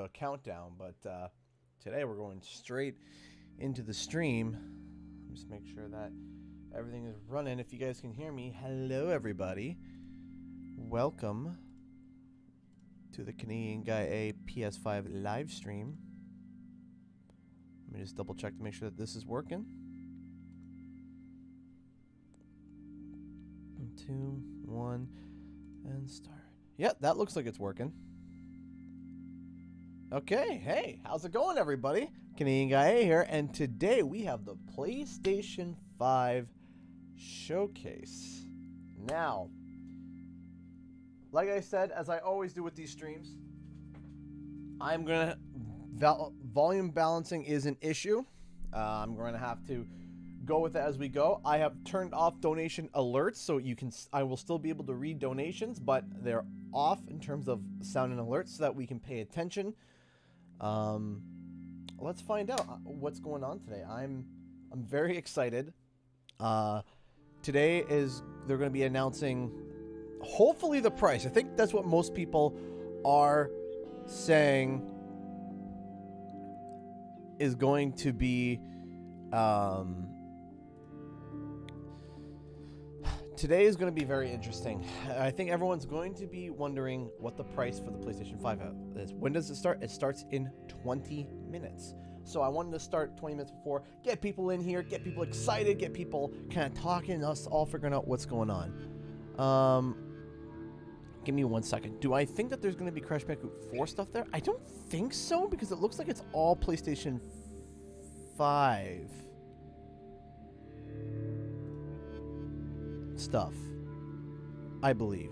a countdown, but today we're going straight into the stream. Just make sure that everything is running. If you guys can hear me, hello everybody. Welcome to the Canadian Guy A PS5 live stream. Let me just double check to make sure that this is working. 2, 1, and start. Yep, that looks like it's working. Okay, hey, how's it going, everybody? Canadian Guy A here, and today we have the PlayStation 5 showcase. Now, like I said, as I always do with these streams, I'm gonna volume balancing is an issue. I'm going to have to go with it as we go. I have turned off donation alerts, so I will still be able to read donations, but they're off in terms of sound and alerts so that we can pay attention. Let's find out what's going on today. I'm very excited. Today they're going to be announcing hopefully the price. I think that's what most people are saying is going to be today is going to be very interesting. I think everyone's going to be wondering what the price for the PlayStation 5 is. When does it start? It starts in 20 minutes. So I wanted to start 20 minutes before, get people in here, get people excited, get people kind of talking, us all figuring out what's going on. Give me 1 second. Do I think that there's going to be Crash Bandicoot 4 stuff there? I don't think so, because it looks like it's all PlayStation 5 stuff, I believe.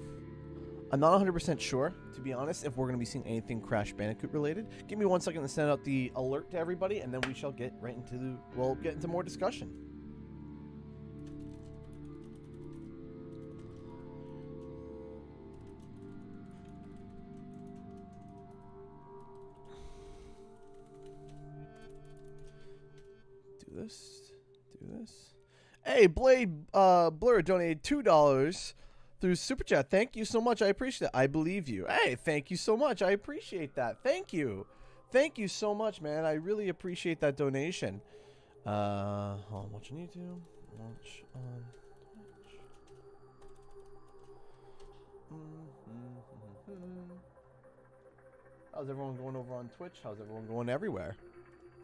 I'm not 100% sure, to be honest, if we're going to be seeing anything Crash Bandicoot related. Give me 1 second to send out the alert to everybody, and then we shall get right into get into more discussion. Do this. Hey, Blade Blur donated $2 through Super Chat. Thank you so much. I appreciate it. I believe you. Hey, thank you so much. I appreciate that. Thank you. Thank you so much, man. I really appreciate that donation. Hold on, watch on YouTube. Watch on Twitch. How's everyone going over on Twitch? How's everyone going everywhere?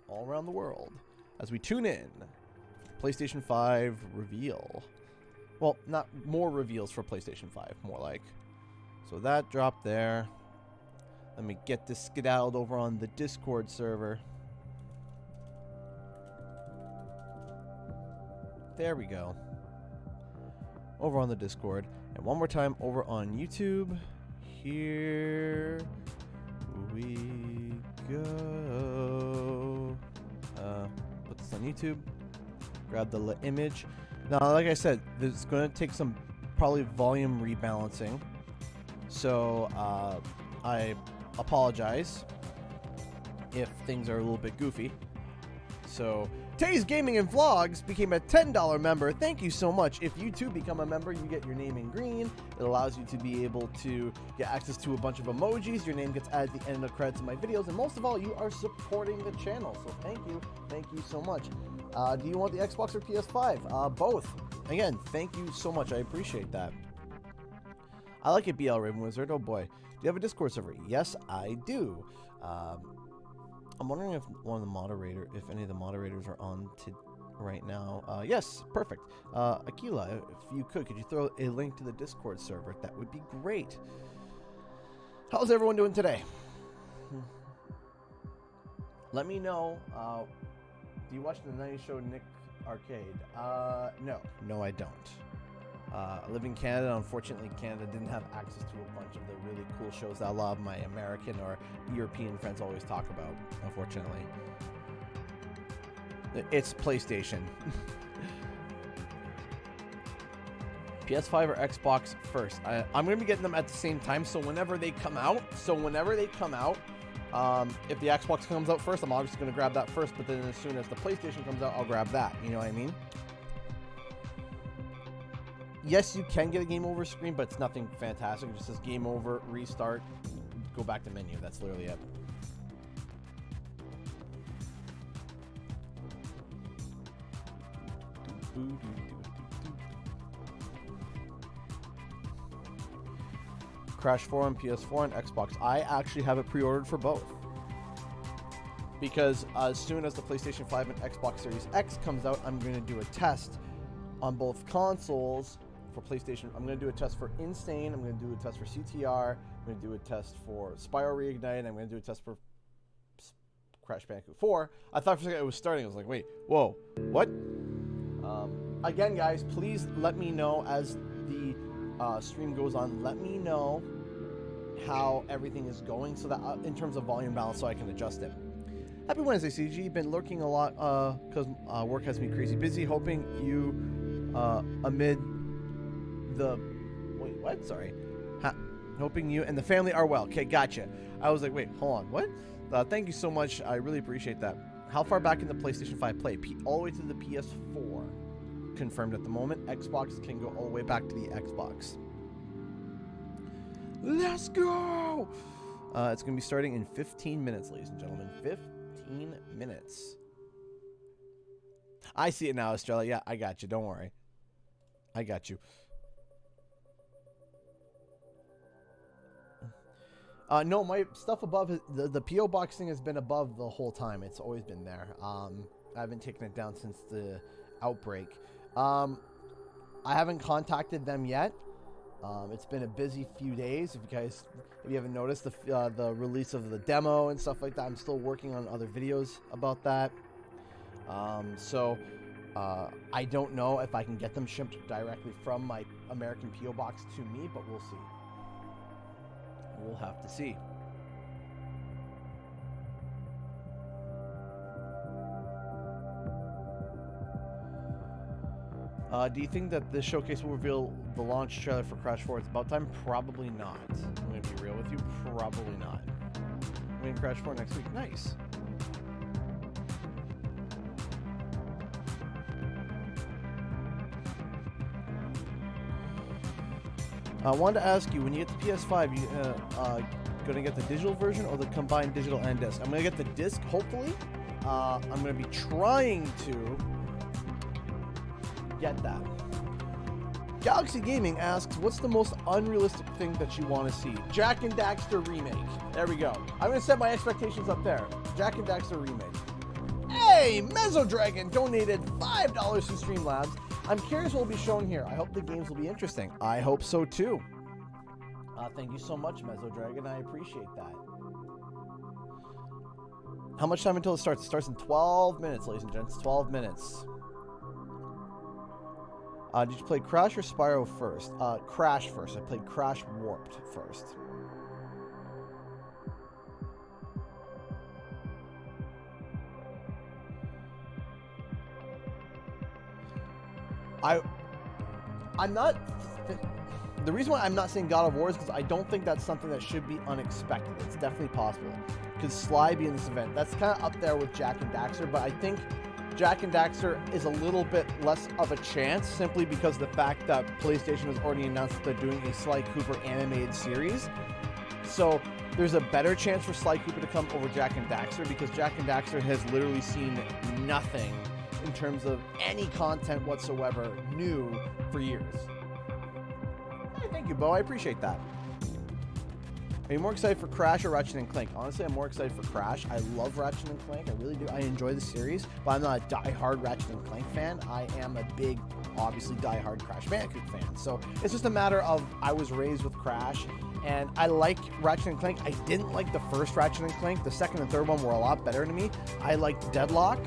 All around the world. As we tune in. PlayStation 5 reveal. Well, not more reveals for PlayStation 5, more like. So that dropped there. Let me get this skedaddled over on the Discord server. There we go. Over on the Discord. And one more time over on YouTube. Here we go. Put this on YouTube. Grab the image. Now, like I said, this is going to take some probably volume rebalancing. So, I apologize if things are a little bit goofy. So, Tay's Gaming and Vlogs became a $10 member. Thank you so much. If you too become a member, you get your name in green. It allows you to be able to get access to a bunch of emojis. Your name gets added at the end of the credits of my videos. And most of all, you are supporting the channel. So thank you. Thank you so much. Do you want the Xbox or PS5? Both. Again, thank you so much. I appreciate that. I like it, BL Raven Wizard. Oh boy. Do you have a Discord server? Yes, I do. I'm wondering if any of the moderators are on right now. Yes, perfect. Akila, if you could you throw a link to the Discord server? That would be great. How's everyone doing today? Let me know. Do you watch the 90s show Nick Arcade? No, I don't. I live in Canada. Unfortunately, Canada didn't have access to a bunch of the really cool shows that a lot of my American or European friends always talk about, unfortunately. It's PlayStation. PS5 or Xbox first? I'm going to be getting them at the same time, so whenever they come out, if the Xbox comes out first, I'm obviously going to grab that first, but then as soon as the PlayStation comes out, I'll grab that. You know what I mean? Yes, you can get a game over screen, but it's nothing fantastic. It just says game over, restart, go back to menu. That's literally it. Crash 4 on PS4 and Xbox. I actually have it pre-ordered for both. Because as soon as the PlayStation 5 and Xbox Series X comes out, I'm going to do a test on both consoles for PlayStation. I'm going to do a test for Insane. I'm going to do a test for CTR. I'm going to do a test for Spyro Reignited. And I'm going to do a test for Crash Bandicoot 4. I thought for a second it was starting. I was like, wait, whoa, what? Again, guys, please let me know as the stream goes on. Let me know how everything is going so that in terms of volume balance so I can adjust it. Happy Wednesday, CG. Been lurking a lot because work has me crazy busy. Hoping you amid the wait, what? Sorry. Hoping you and the family are well. Okay, gotcha. I was like, wait, hold on, what? Thank you so much. I really appreciate that. How far back in the PlayStation 5 play? All the way to the PS4. Confirmed at the moment. Xbox can go all the way back to the Xbox. Let's go! It's going to be starting in 15 minutes, ladies and gentlemen. 15 minutes. I see it now, Estrella. Yeah, I got you. Don't worry. I got you. No, my stuff above, the P.O. box thing has been above the whole time. It's always been there. I haven't taken it down since the outbreak. I haven't contacted them yet. It's been a busy few days. If you haven't noticed the release of the demo and stuff like that, I'm still working on other videos about that. I don't know if I can get them shipped directly from my American P.O. box to me, but we'll see. We'll have to see. Do you think that this showcase will reveal the launch trailer for Crash 4? It's about time? Probably not. I'm going to be real with you. Probably not. I'm going to Crash 4 next week. Nice. I wanted to ask you, when you get the PS5, you going to get the digital version or the combined digital and disc? I'm going to get the disc, hopefully. I'm going to be trying to get that. Galaxy Gaming asks, what's the most unrealistic thing that you want to see? Jak and Daxter remake. There we go. I'm going to set my expectations up there. Jak and Daxter remake. Hey, Mezzodragon donated $5 to Streamlabs. I'm curious what will be shown here. I hope the games will be interesting. I hope so too. Thank you so much, Mezzodragon. I appreciate that. How much time until it starts? It starts in 12 minutes, ladies and gents. 12 minutes. Did you play Crash or Spyro first? Crash first. I played Crash Warped first. I'm not... The reason why I'm not saying God of War is because I don't think that's something that should be unexpected. It's definitely possible. Could Sly be in this event? That's kind of up there with Jak and Daxter, but I think Jak and Daxter is a little bit less of a chance simply because of the fact that PlayStation has already announced that they're doing a Sly Cooper animated series. So there's a better chance for Sly Cooper to come over Jak and Daxter because Jak and Daxter has literally seen nothing in terms of any content whatsoever new for years. Hey, thank you, Bo. I appreciate that. Are you more excited for Crash or Ratchet and Clank? Honestly, I'm more excited for Crash. I love Ratchet and Clank. I really do. I enjoy the series, but I'm not a die-hard Ratchet and Clank fan. I am a big, obviously, die-hard Crash Bandicoot fan. So it's just a matter of I was raised with Crash, and I like Ratchet and Clank. I didn't like the first Ratchet and Clank. The second and third one were a lot better to me. I liked Deadlock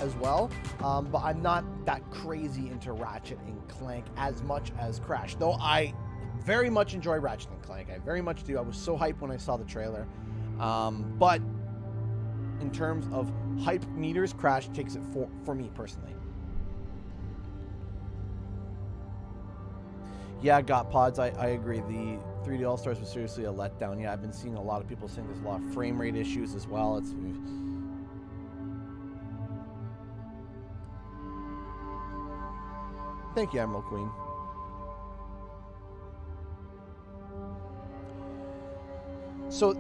as well, but I'm not that crazy into Ratchet and Clank as much as Crash, though I very much enjoy Ratchet and Clank. I very much do. I was so hyped when I saw the trailer, but in terms of hype meters, Crash takes it for me personally. Yeah, got pods. I agree. The 3D All-Stars was seriously a letdown. Yeah, I've been seeing a lot of people saying there's a lot of frame rate issues as well. Thank you, Emerald Queen. So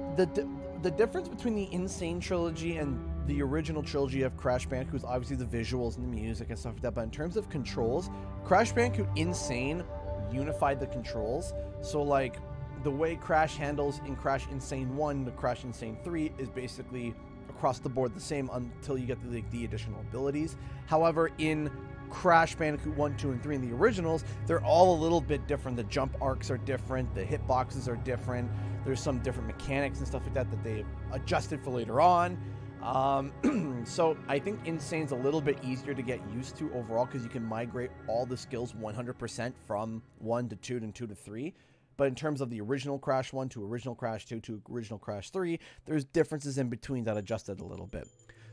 the difference between the Insane trilogy and the original trilogy of Crash Bandicoot is obviously the visuals and the music and stuff like that, but in terms of controls, Crash Bandicoot Insane unified the controls. So like the way Crash handles in Crash Insane 1 to Crash Insane 3 is basically across the board the same until you get the additional abilities. However, in Crash Bandicoot 1, 2, and 3 in the originals, they're all a little bit different. The jump arcs are different, the hitboxes are different, there's some different mechanics and stuff like that that they adjusted for later on. So I think Insane's a little bit easier to get used to overall because you can migrate all the skills 100% from 1 to 2 and 2 to 3. But in terms of the original Crash 1 to original Crash 2 to original Crash 3, there's differences in between that adjusted a little bit.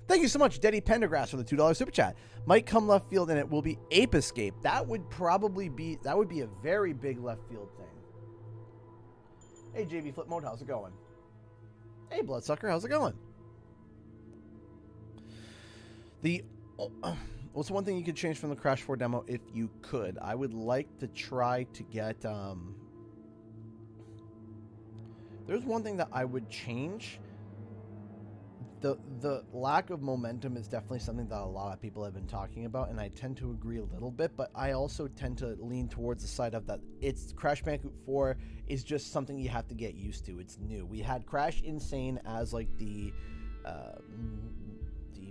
Thank you so much, Deddy Pendergrass, for the $2 super chat. Might come left field and it will be Ape Escape. That would be a very big left field thing. Hey, JV Flip Mode, how's it going? Hey, Bloodsucker, how's it going? What's one thing you could change from the Crash 4 demo if you could? I would like to try to get, there's one thing that I would change. The lack of momentum is definitely something that a lot of people have been talking about, and I tend to agree a little bit, but I also tend to lean towards the side of that it's Crash Bandicoot 4 is just something you have to get used to. It's new. We had Crash Insane as like the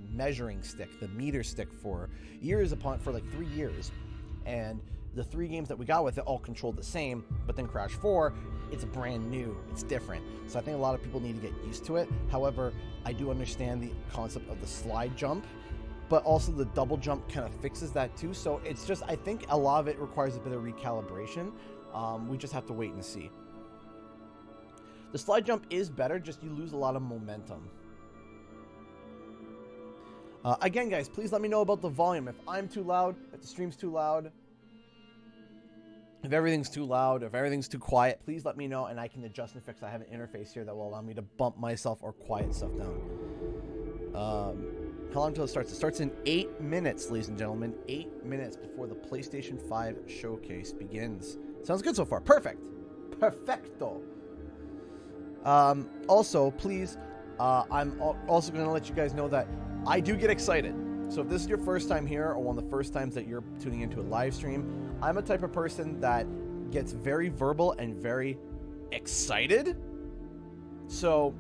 measuring stick, the meter stick for like 3 years, and the 3 games that we got with it all controlled the same, but then Crash 4, it's brand new, it's different. So I think a lot of people need to get used to it. However, I do understand the concept of the slide jump, but also the double jump kind of fixes that too. So it's just, I think a lot of it requires a bit of recalibration. We just have to wait and see. The slide jump is better, just you lose a lot of momentum. Again, guys, please let me know about the volume. If I'm too loud, if the stream's too loud, if everything's too loud, if everything's too quiet, please let me know and I can adjust and fix. I have an interface here that will allow me to bump myself or quiet stuff down. How long until it starts? It starts in 8 minutes, ladies and gentlemen. 8 minutes before the PlayStation 5 showcase begins. Sounds good so far. Perfect. Perfecto. Also, please, I'm also going to let you guys know that I do get excited. So if this is your first time here or one of the first times that you're tuning into a live stream, I'm a type of person that gets very verbal and very excited. So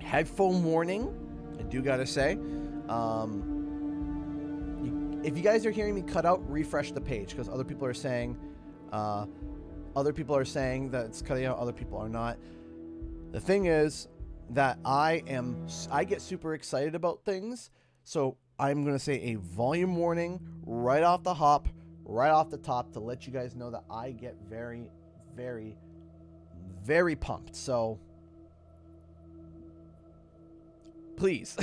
headphone warning, I do gotta say. If you guys are hearing me cut out, refresh the page because other people are saying that it's cutting out, other people are not. The thing is that I get super excited about things, so I'm going to say a volume warning right off the hop, right off the top to let you guys know that I get very, very, very pumped. So please,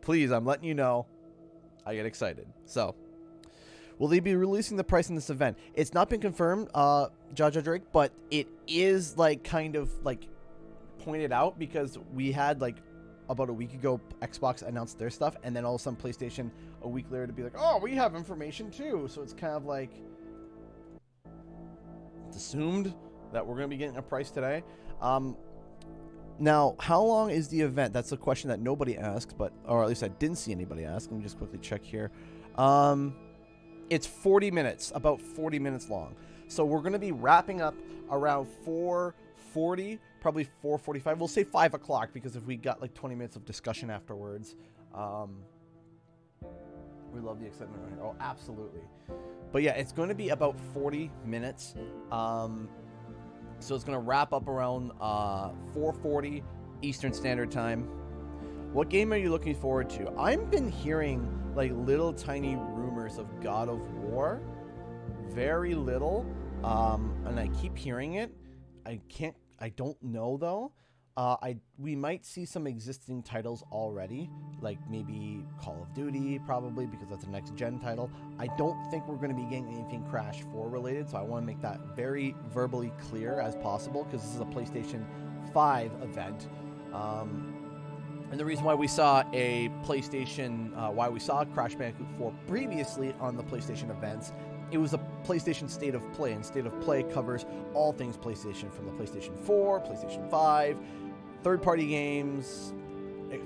please, I'm letting you know I get excited. So will they be releasing the price in this event? It's not been confirmed, Jaja Drake, but it is like kind of like pointed out because we had like about a week ago Xbox announced their stuff, and then all of a sudden PlayStation a week later to be like, oh, we have information too. So it's kind of like it's assumed that we're going to be getting a price today. Now, how long is the event? That's a question that nobody asked, or at least I didn't see anybody ask. Let me just quickly check here. It's 40 minutes, about 40 minutes long. So we're going to be wrapping up around 4:40, probably 4:45. We'll say 5 o'clock because if we got like 20 minutes of discussion afterwards, we love the excitement right here. Oh, absolutely. But yeah, it's going to be about 40 minutes. So it's going to wrap up around 4:40 Eastern Standard Time. What game are you looking forward to? I've been hearing like little tiny rumors of God of War. Very little. And I keep hearing it. I don't know though. We might see some existing titles already, like maybe Call of Duty, probably because that's a next gen title. I don't think we're going to be getting anything Crash 4 related, so I want to make that very verbally clear as possible because this is a PlayStation 5 event. And the reason why we saw why we saw Crash Bandicoot 4 previously on the PlayStation events, it was a PlayStation State of Play, and State of Play covers all things PlayStation, from the PlayStation 4, PlayStation 5, third-party games,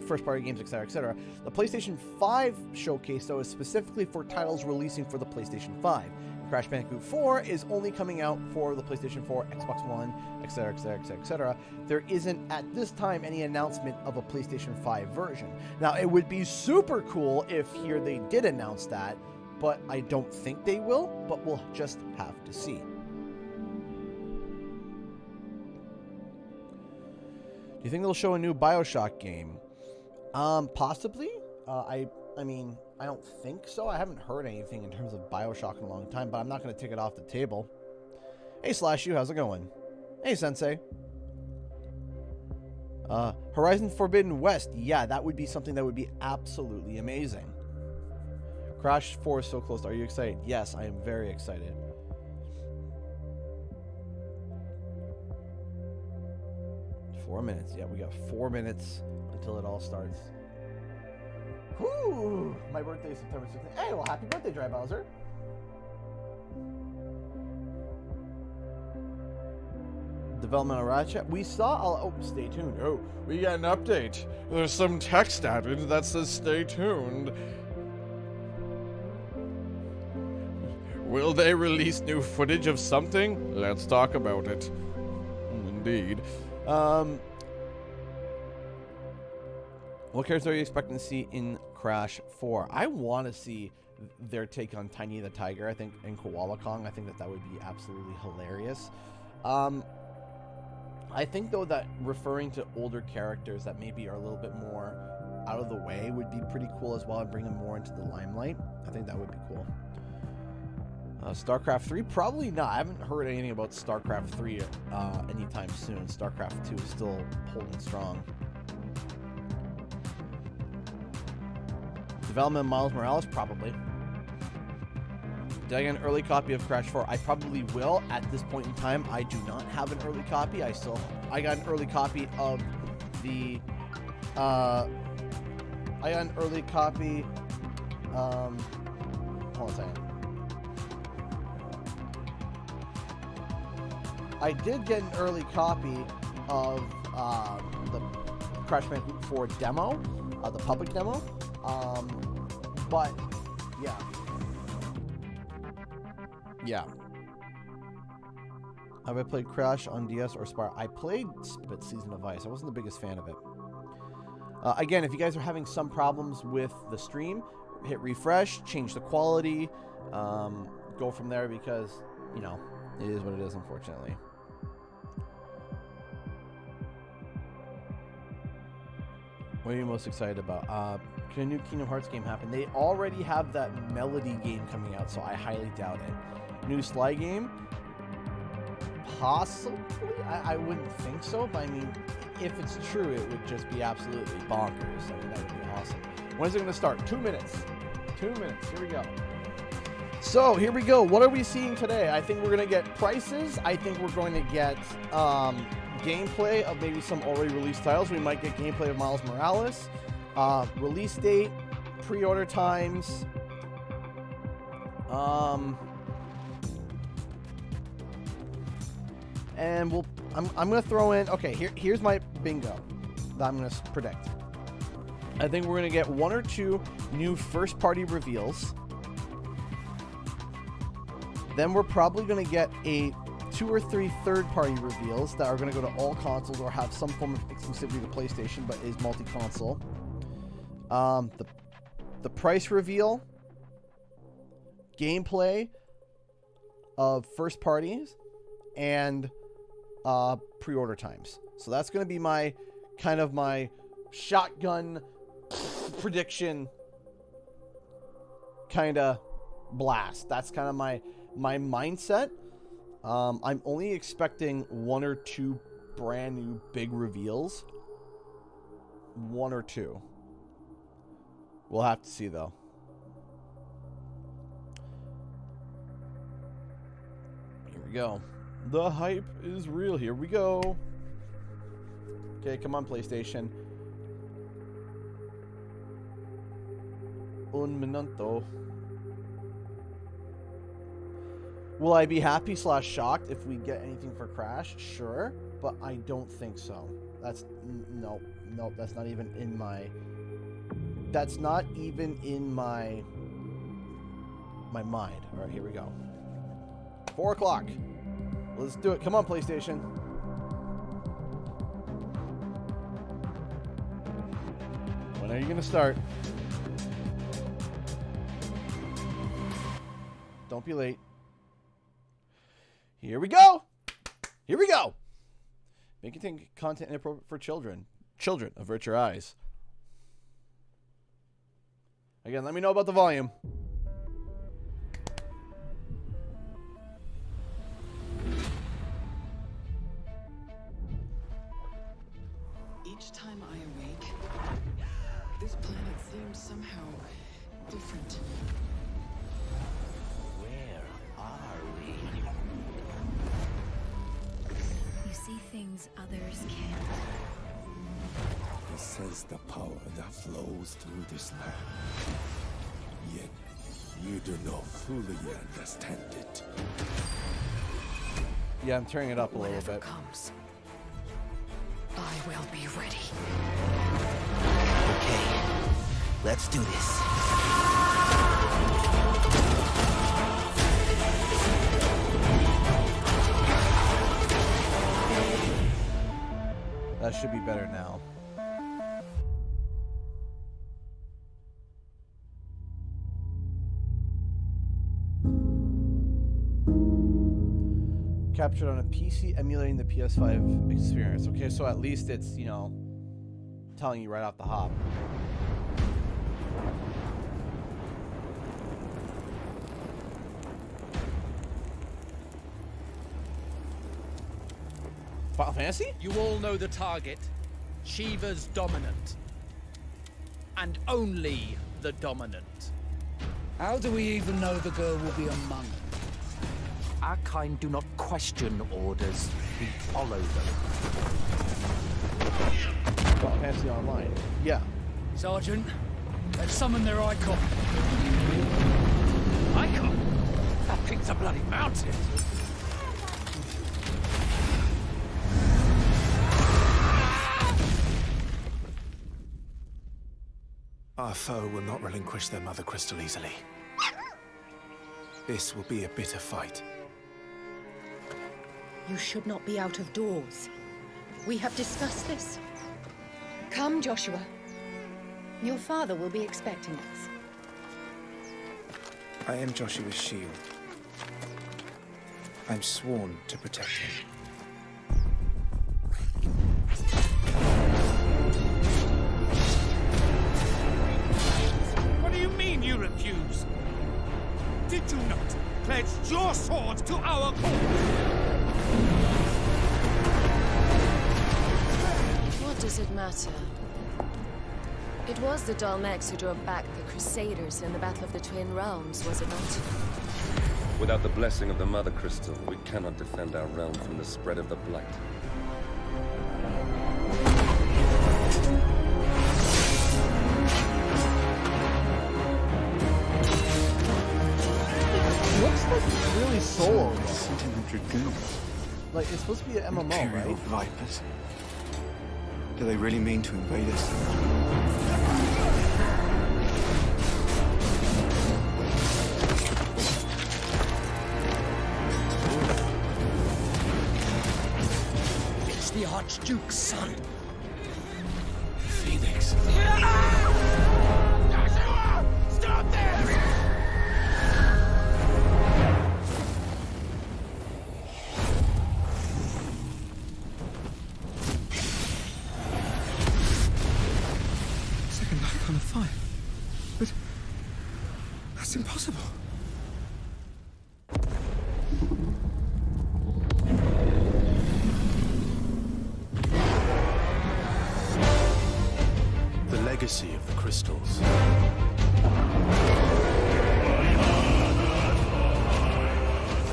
first-party games, etc., etc. The PlayStation 5 showcase, though, is specifically for titles releasing for the PlayStation 5. Crash Bandicoot 4 is only coming out for the PlayStation 4, Xbox One, etc., etc., etc., etc. There isn't, at this time, any announcement of a PlayStation 5 version. Now, it would be super cool if here they did announce that, but I don't think they will, but we'll just have to see. Do you think they'll show a new Bioshock game? Possibly. I mean, I don't think so. I haven't heard anything in terms of Bioshock in a long time, but I'm not going to take it off the table. Hey, Slash You, how's it going? Hey, Sensei. Horizon Forbidden West. Yeah, that would be something that would be absolutely amazing. Crash 4 is so close. Are you excited? Yes, I am very excited. Four minutes. Yeah, we got 4 minutes until it all starts. Whoo! My birthday is September 16th. Hey, well, happy birthday, Dry Bowser. Developmental Ratchet. We saw... Oh, stay tuned. Oh, we got an update. There's some text added that says stay tuned. Will they release new footage of something? Let's talk about it. Indeed. What characters are you expecting to see in Crash 4? I want to see their take on Tiny the Tiger, I think, and Koala Kong. I think that would be absolutely hilarious. I think, though, that referring to older characters that maybe are a little bit more out of the way would be pretty cool as well, and bring them more into the limelight. I think that would be cool. StarCraft 3? Probably not. I haven't heard anything about StarCraft 3 anytime soon. StarCraft 2 is still holding strong. Development of Miles Morales? Probably. Did I get an early copy of Crash 4? I probably will. At this point in time, I do not have an early copy. I got an early copy of the... I got an early copy... hold on a second. I did get an early copy of the Crash Bandicoot 4 demo, the public demo. But yeah. Yeah. Have I played Crash on DS or Spire? I played Spit Season of Ice. I wasn't the biggest fan of it. Again, if you guys are having some problems with the stream, hit refresh, change the quality, go from there, because, you know, it is what it is, unfortunately. What are you most excited about? Can a new Kingdom Hearts game happen? They already have that Melody game coming out, so I highly doubt it. New Sly game? Possibly? I wouldn't think so, but I mean, if it's true, it would just be absolutely bonkers. I mean, that would be awesome. When is it going to start? 2 minutes. 2 minutes. Here we go. So, here we go. What are we seeing today? I think we're going to get prices. I think we're going to get gameplay of maybe some already released titles. We might get gameplay of Miles Morales. Release date, pre-order times, and I'm gonna throw in. Okay, here's my bingo that I'm gonna predict. I think we're gonna get 1 or 2 new first-party reveals. Then we're probably gonna get 2 or 3 third-party reveals that are gonna go to all consoles or have some form of exclusivity to PlayStation, but is multi-console. The price reveal, gameplay of first parties, and pre-order times. So that's going to be my kind of my shotgun prediction kind of blast. That's kind of my mindset. I'm only expecting 1 or 2 brand new big reveals. 1 or 2. We'll have to see, though. Here we go. The hype is real. Here we go. Okay, come on, PlayStation. Un minuto. Will I be happy / shocked if we get anything for Crash? Sure, but I don't think so. That's Nope. Nope. That's not even in my. That's not even in my mind. All right, here we go. 4 o'clock. Let's do it. Come on, PlayStation. When are you gonna start? Don't be late. Here we go. Here we go. Making content inappropriate for children. Children, avert your eyes. Again, let me know about the volume. Each time I awake, this planet seems somehow different. Where are we? You see things others can't. I sense the power that flows through this land. Yet, you do not fully understand it. Yeah, I'm turning it up a little Whatever bit. comes, I will be ready. Okay, let's do this. That should be better now. Captured on a PC emulating the PS5 experience. Okay, so at least it's, you know, telling you right off the hop. Final Fantasy? You all know the target. Shiva's dominant. And only the dominant. How do we even know the girl will be among them? Our kind do not question orders, we follow them. Final Fantasy Online. Yeah. Sergeant, let's summon their icon. Icon? That thing's a bloody mountain. Our foe will not relinquish their mother crystal easily. This will be a bitter fight. You should not be out of doors. We have discussed this. Come, Joshua. Your father will be expecting us. I am Joshua's shield. I'm sworn to protect him. What do you mean you refuse? Did you not pledge your sword to our cause? What does it matter? It was the Dalmex who drove back the Crusaders in the Battle of the Twin Realms, was it not? Without the blessing of the Mother Crystal, we cannot defend our realm from the spread of the Blight. Looks like really solo. Like, it's supposed to be an MMO, right? Vipers. Do they really mean to invade us? It's the Archduke's son. Phoenix. Joshua! Stop this! Second life on a fire. But that's impossible. The legacy of the crystals.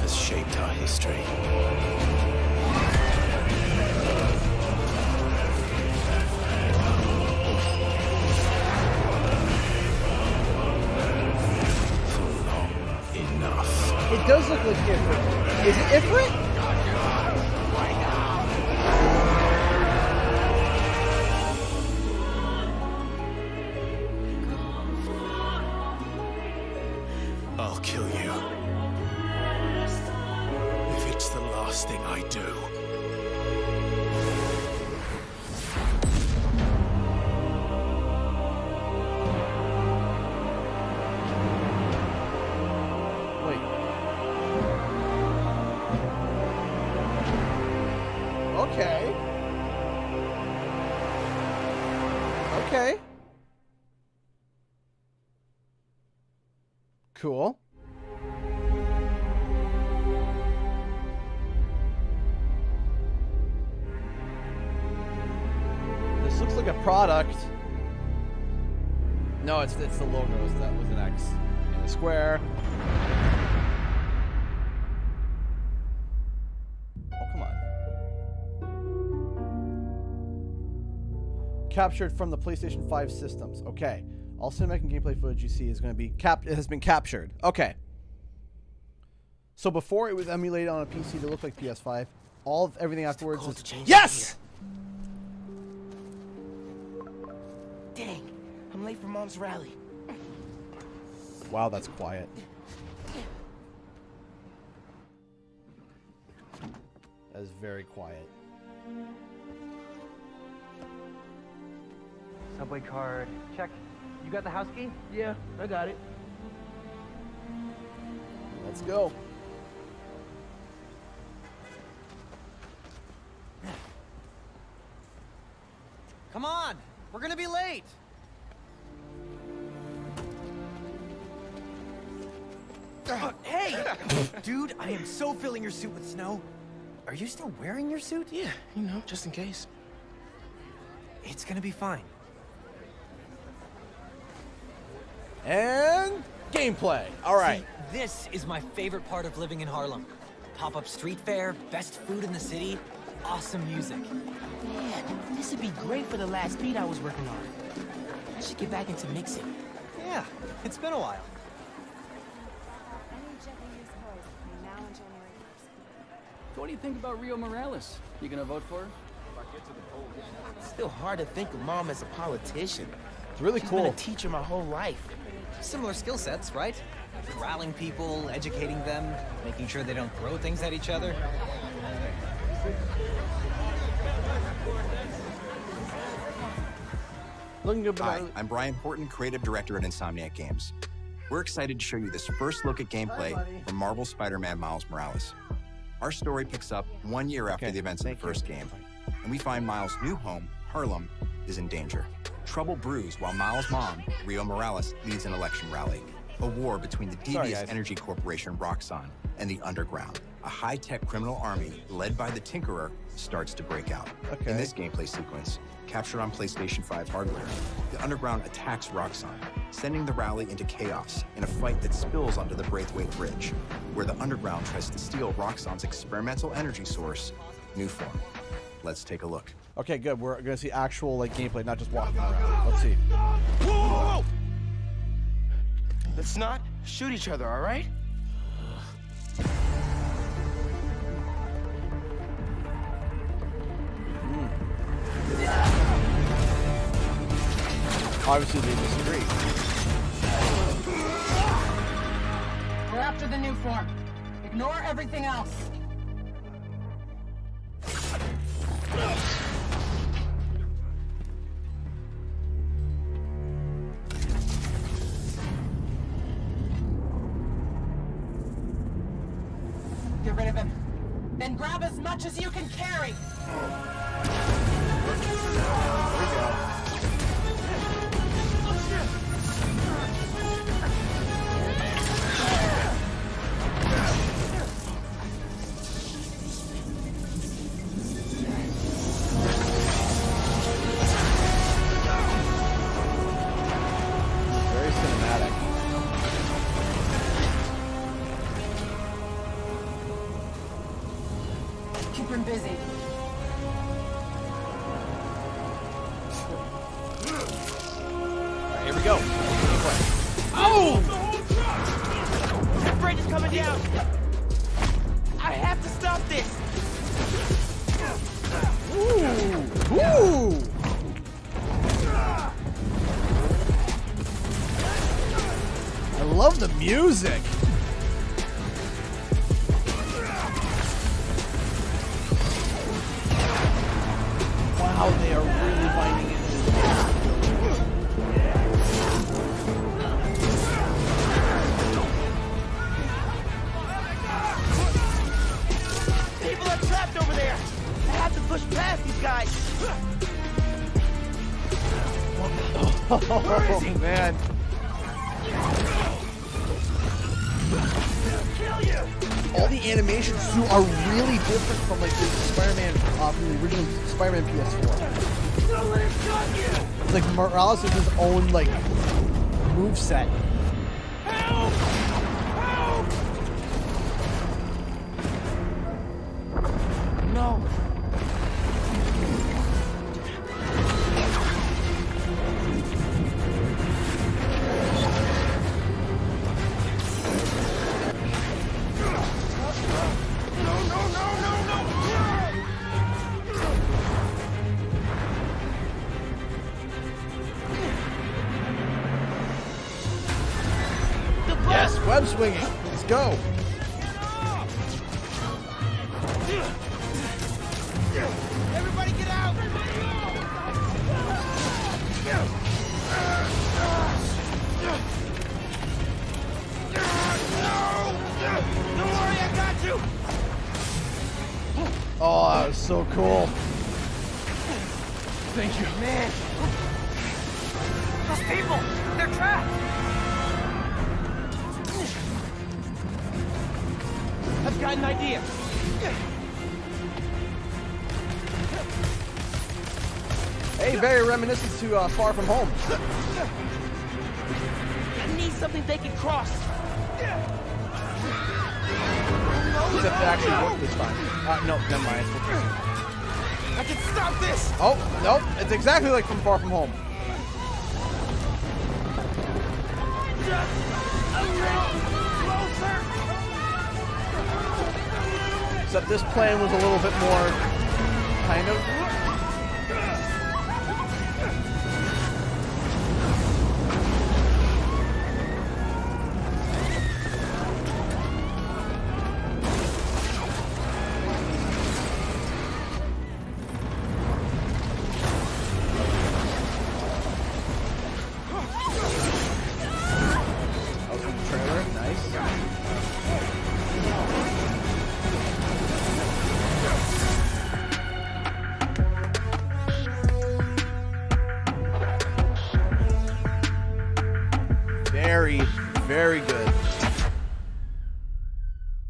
Has shaped our history. Enough. It does look like Ifrit. Is it Ifrit? I'll kill you. If it's the last thing I do. Wait. Okay. Okay. Cool. This looks like a product. No, it's the logo with an X and a square. Oh, come on. Captured from the PlayStation 5 systems. Okay. All cinematic and gameplay footage you see is going to be has been captured. Okay. So before it was emulated on a PC that looked like PS5, everything afterwards is yes. Dang, I'm late for Mom's rally. Wow, that's quiet. That is very quiet. Subway card, check. You got the house key? Yeah, I got it. Let's go. Come on, we're gonna be late. Hey! Dude, I am so filling your suit with snow. Are you still wearing your suit? Yeah, you know, just in case. It's gonna be fine. And gameplay. All right. See, this is my favorite part of living in Harlem. Pop-up street fair, best food in the city, awesome music. Man, this would be great for the last beat I was working on. I should get back into mixing. Yeah, it's been a while. So what do you think about Rio Morales? You gonna vote for her? It's still hard to think of Mom as a politician. It's really She's cool. been a teacher my whole life. Similar skill sets, right? Corralling people, educating them, making sure they don't throw things at each other. Looking good. Hi, I'm Brian Horton, creative director at Insomniac Games. We're excited to show you this first look at gameplay from Marvel Spider-Man Miles Morales. Our story picks up 1 year after the events of the first game, and we find Miles' new home, Harlem, is in danger. Trouble brews while Miles' mom, Rio Morales, leads an election rally. A war between the devious energy corporation Roxxon and the Underground. A high-tech criminal army led by the Tinkerer starts to break out. In this gameplay sequence, captured on PlayStation 5 hardware, the Underground attacks Roxxon, sending the rally into chaos in a fight that spills onto the Braithwaite Bridge, where the Underground tries to steal Roxxon's experimental energy source, Newform. Let's take a look. Okay, good. We're gonna see actual gameplay, not just walking around. Let's see. Whoa! Let's not shoot each other, all right? Obviously, they disagree. We're after the new form. Ignore everything else. Get rid of him. Then grab as much as you can carry. Very cinematic. Keep him busy. Here we go. Oh! That bridge is coming down! I have to stop this! Ooh! Ooh! I love the music. Oh, man. All the animations too are really different from like the Spider-Man from the original Spider-Man PS4. Don't let him cut you! It's like Morales has his own like move set. Help! Help! No. Yes, web swinging. Let's go. Everybody get out! Don't worry, I got you! Oh, that was so cool. Thank you. Man! Those people! They're trapped! I've got an idea. Hey, very reminiscent to Far From Home. I need something they can cross. Except it actually worked this time. No, never mind. I can stop this. Oh, nope. It's exactly like from Far From Home. Just a little closer. Except this plan was a little bit more kind of. Very good.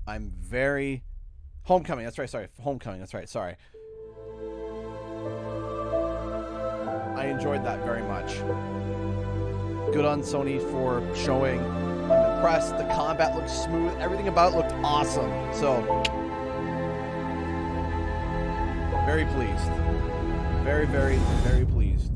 I'm very... Homecoming, that's right, sorry. Homecoming, that's right, sorry. I enjoyed that very much. Good on Sony for showing. I'm impressed. The combat looked smooth. Everything about it looked awesome. So, very pleased. Very, very, very pleased.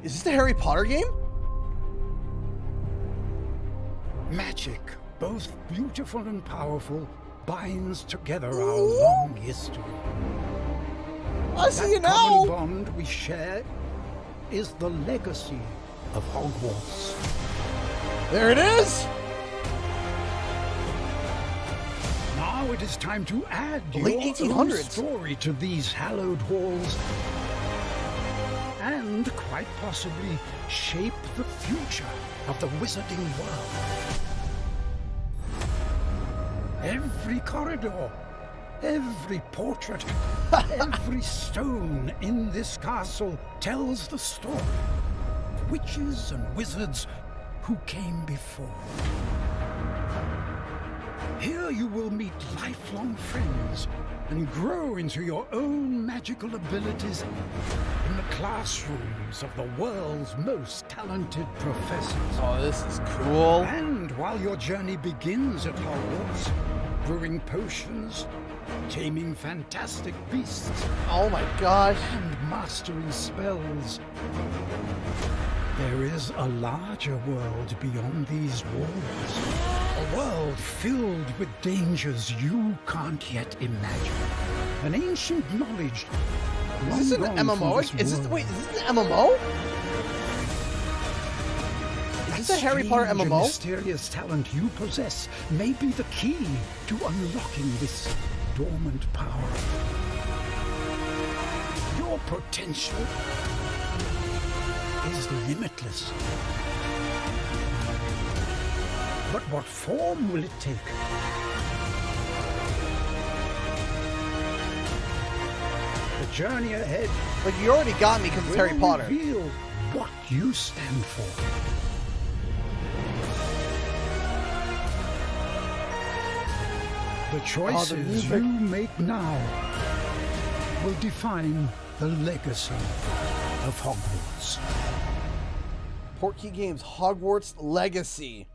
Is this the Harry Potter game? Magic, both beautiful and powerful, binds together our long history. I see you that now. common bond we share is the legacy of Hogwarts. There it is. Now it is time to add The your late own 1800s. story to these hallowed halls, and quite possibly shape the future of the wizarding world. Every corridor, every portrait, every stone in this castle tells the story of witches and wizards who came before. Here you will meet lifelong friends and grow into your own magical abilities in the classrooms of the world's most talented professors. Oh, this is cool. And while your journey begins at Hogwarts, brewing potions, taming fantastic beasts, oh my gosh, and mastering spells, there is a larger world beyond these walls. A world filled with dangers you can't yet imagine. An ancient knowledge. Is this an MMO? Is this an MMO? Is this a Harry Potter Strange and MMO? mysterious talent you possess may be the key to unlocking this dormant power. Your potential is limitless. But what form will it take? The journey ahead. Like, you already got me because it's Harry Potter. Reveal what you stand for. The choices you make now will define the legacy of Hogwarts. Portkey Games Hogwarts Legacy.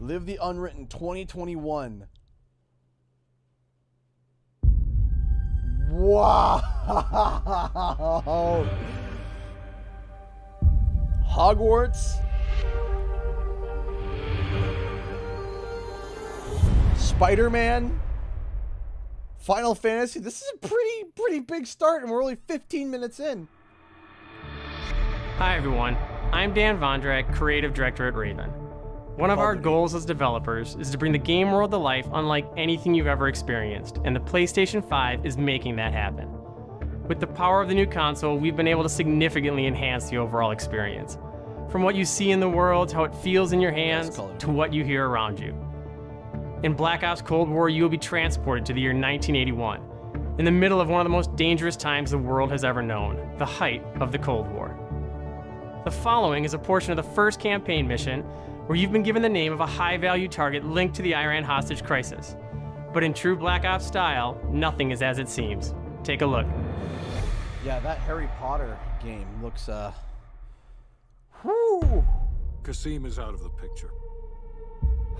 Live the Unwritten 2021. Wow. Hogwarts. SpiderMan. Final Fantasy. This is a pretty big start, and we're only 15 minutes in. Hi everyone, I'm Dan Vondrak, Creative Director at Raven. One of our goals as developers is to bring the game world to life unlike anything you've ever experienced, and the PlayStation 5 is making that happen. With the power of the new console, we've been able to significantly enhance the overall experience. From what you see in the world, how it feels in your hands, to what you hear around you. In Black Ops Cold War, you will be transported to the year 1981, in the middle of one of the most dangerous times the world has ever known, the height of the Cold War. The following is a portion of the first campaign mission where you've been given the name of a high-value target linked to the Iran hostage crisis. But in true Black Ops style, nothing is as it seems. Take a look. Yeah, that Harry Potter game looks, whoo! Kasim is out of the picture.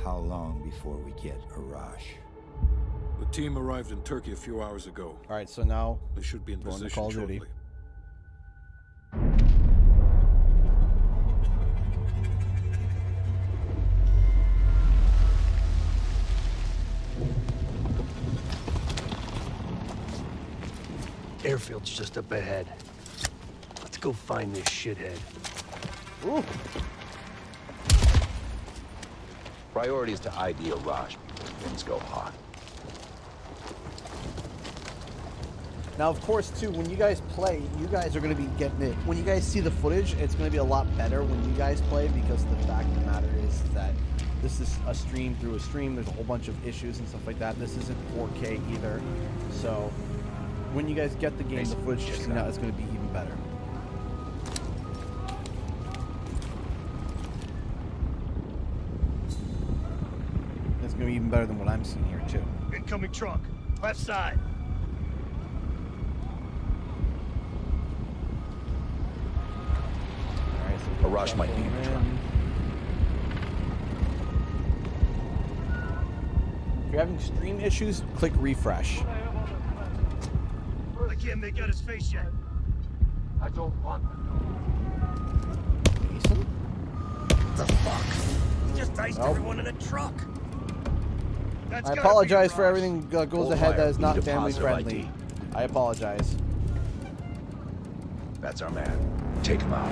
How long before we get Arash? The team arrived in Turkey a few hours ago. All right, so now they should be in position Call of Duty. shortly. Airfield's just up ahead. Let's go find this shithead. Ooh. Priority is to ID Arash before things go hot. Now, of course, too, when you guys play, you guys are going to be getting it. When you guys see the footage, it's going to be a lot better when you guys play, because the fact of the matter is that this is a stream through a stream. There's a whole bunch of issues and stuff like that. This isn't 4K either. So when you guys get the game, the footage is going to be even better. It's going to be even better than what I'm seeing here, too. Incoming truck. Left side. Arash might be in the truck. If you're having stream issues, click refresh. I can't make out his face yet. I don't want to know. Mason? What the fuck? He just diced everyone in a truck. I apologize for everything that goes ahead that is not family friendly. I apologize. That's our man. Take him out.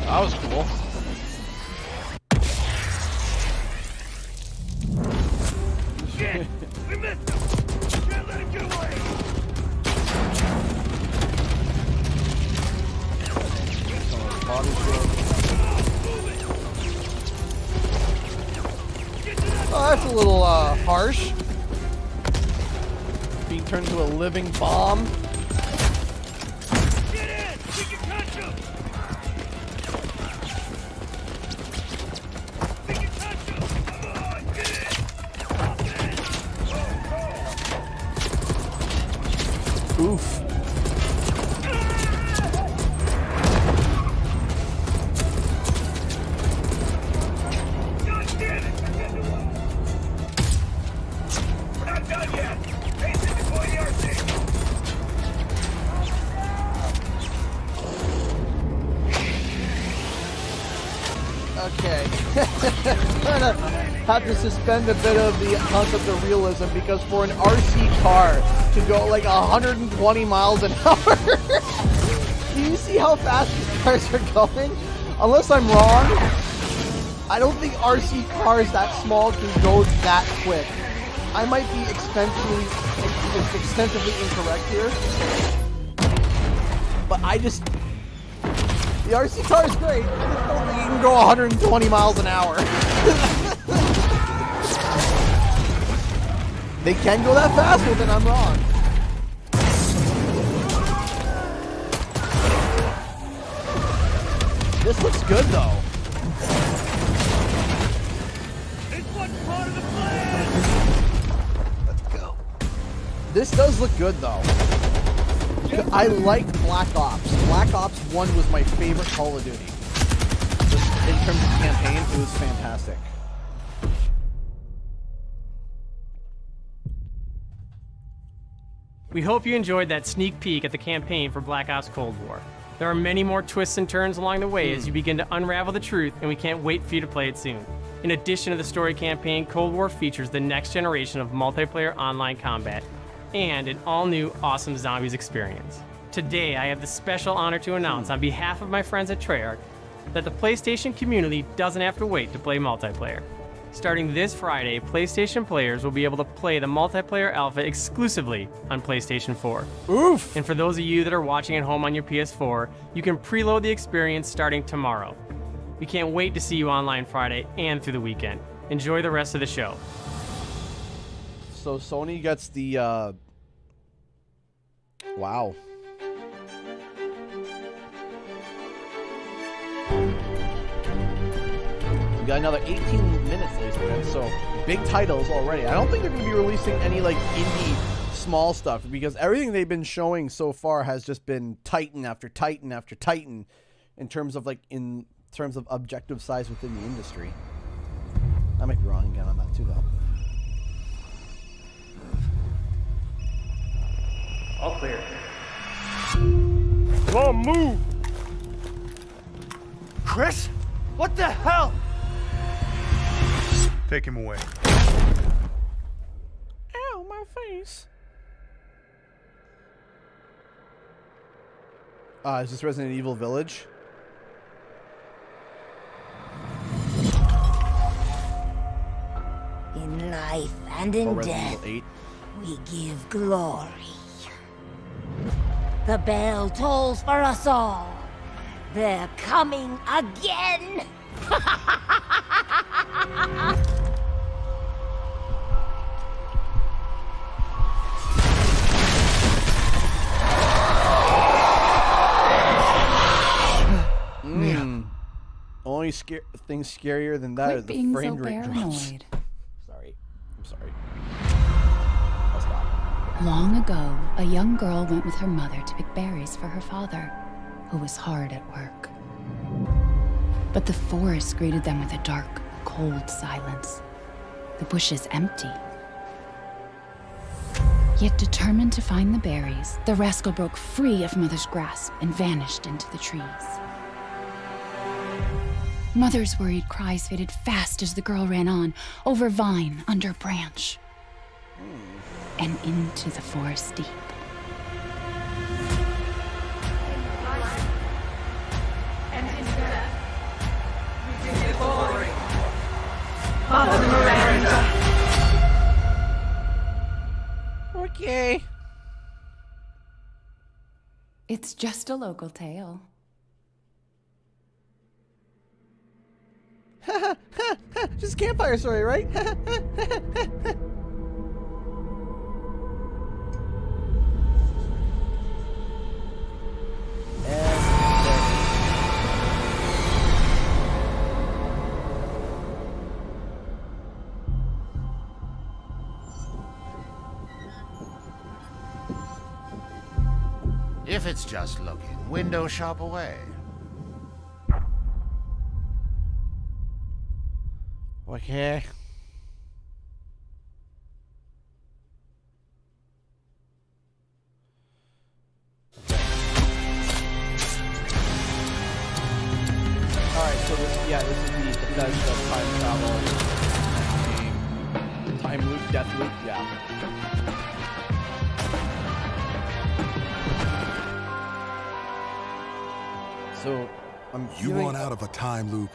That was cool. Shit! We missed him! Can't let him get away! Oh, that's a little harsh. Being turned into a living bomb. Get in! We can touch him! We can touch him! Come on, get in! Oof. God damn it! We're not done yet! Face it before the RC! Okay. Gonna have to suspend a bit of the concept of realism, because for an RC car to go like 120 miles an hour, do you see how fast these cars are going? Unless I'm wrong, I don't think RC cars that small can go that quick. I might be extremely extensively incorrect here. But I just... The RC car is great. I just don't think you can go 120 miles an hour. They can go that fast? Well, then I'm wrong. This looks good, though. It's what's part of the plan! Let's go. This does look good, though. I liked Black Ops. Black Ops 1 was my favorite Call of Duty. Just in terms of campaign, it was fantastic. We hope you enjoyed that sneak peek at the campaign for Black Ops Cold War. There are many more twists and turns along the way as you begin to unravel the truth, and we can't wait for you to play it soon. In addition to the story campaign, Cold War features the next generation of multiplayer online combat and an all-new awesome zombies experience. Today, I have the special honor to announce on behalf of my friends at Treyarch that the PlayStation community doesn't have to wait to play multiplayer. Starting this Friday, PlayStation players will be able to play the multiplayer alpha exclusively on PlayStation 4. Oof! And for those of you that are watching at home on your PS4, you can preload the experience starting tomorrow. We can't wait to see you online Friday and through the weekend. Enjoy the rest of the show. So Sony gets the, wow. We got another 18 minutes, ladies and gentlemen, so big titles already. I don't think they're going to be releasing any, like, indie small stuff, because everything they've been showing so far has just been Titan after Titan after Titan in terms of, objective size within the industry. I might be wrong again on that, too, though. All clear. Come on, move! Chris? What the hell? Take him away. Ow, my face. Is this Resident Evil Village? In life and in death, Evil 8? we give glory. The bell tolls for us all. They're coming again! Only thing scarier than that is the frame rate drops. Sorry. I'm sorry. I'll stop. Long ago, a young girl went with her mother to pick berries for her father, who was hard at work. But the forest greeted them with a dark, cold silence. The bushes empty. Yet determined to find the berries, the rascal broke free of Mother's grasp and vanished into the trees. Mother's worried cries faded fast as the girl ran on, over vine, under branch, and into the forest deep. And in death, we give glory. Mother Miranda. Okay. It's just a local tale. Just a campfire story, right? If it's just looking, window shop away. Okay. Alright, so this is the Bethesda time travel game. Time loop, death loop, yeah. So, You want out of a time loop?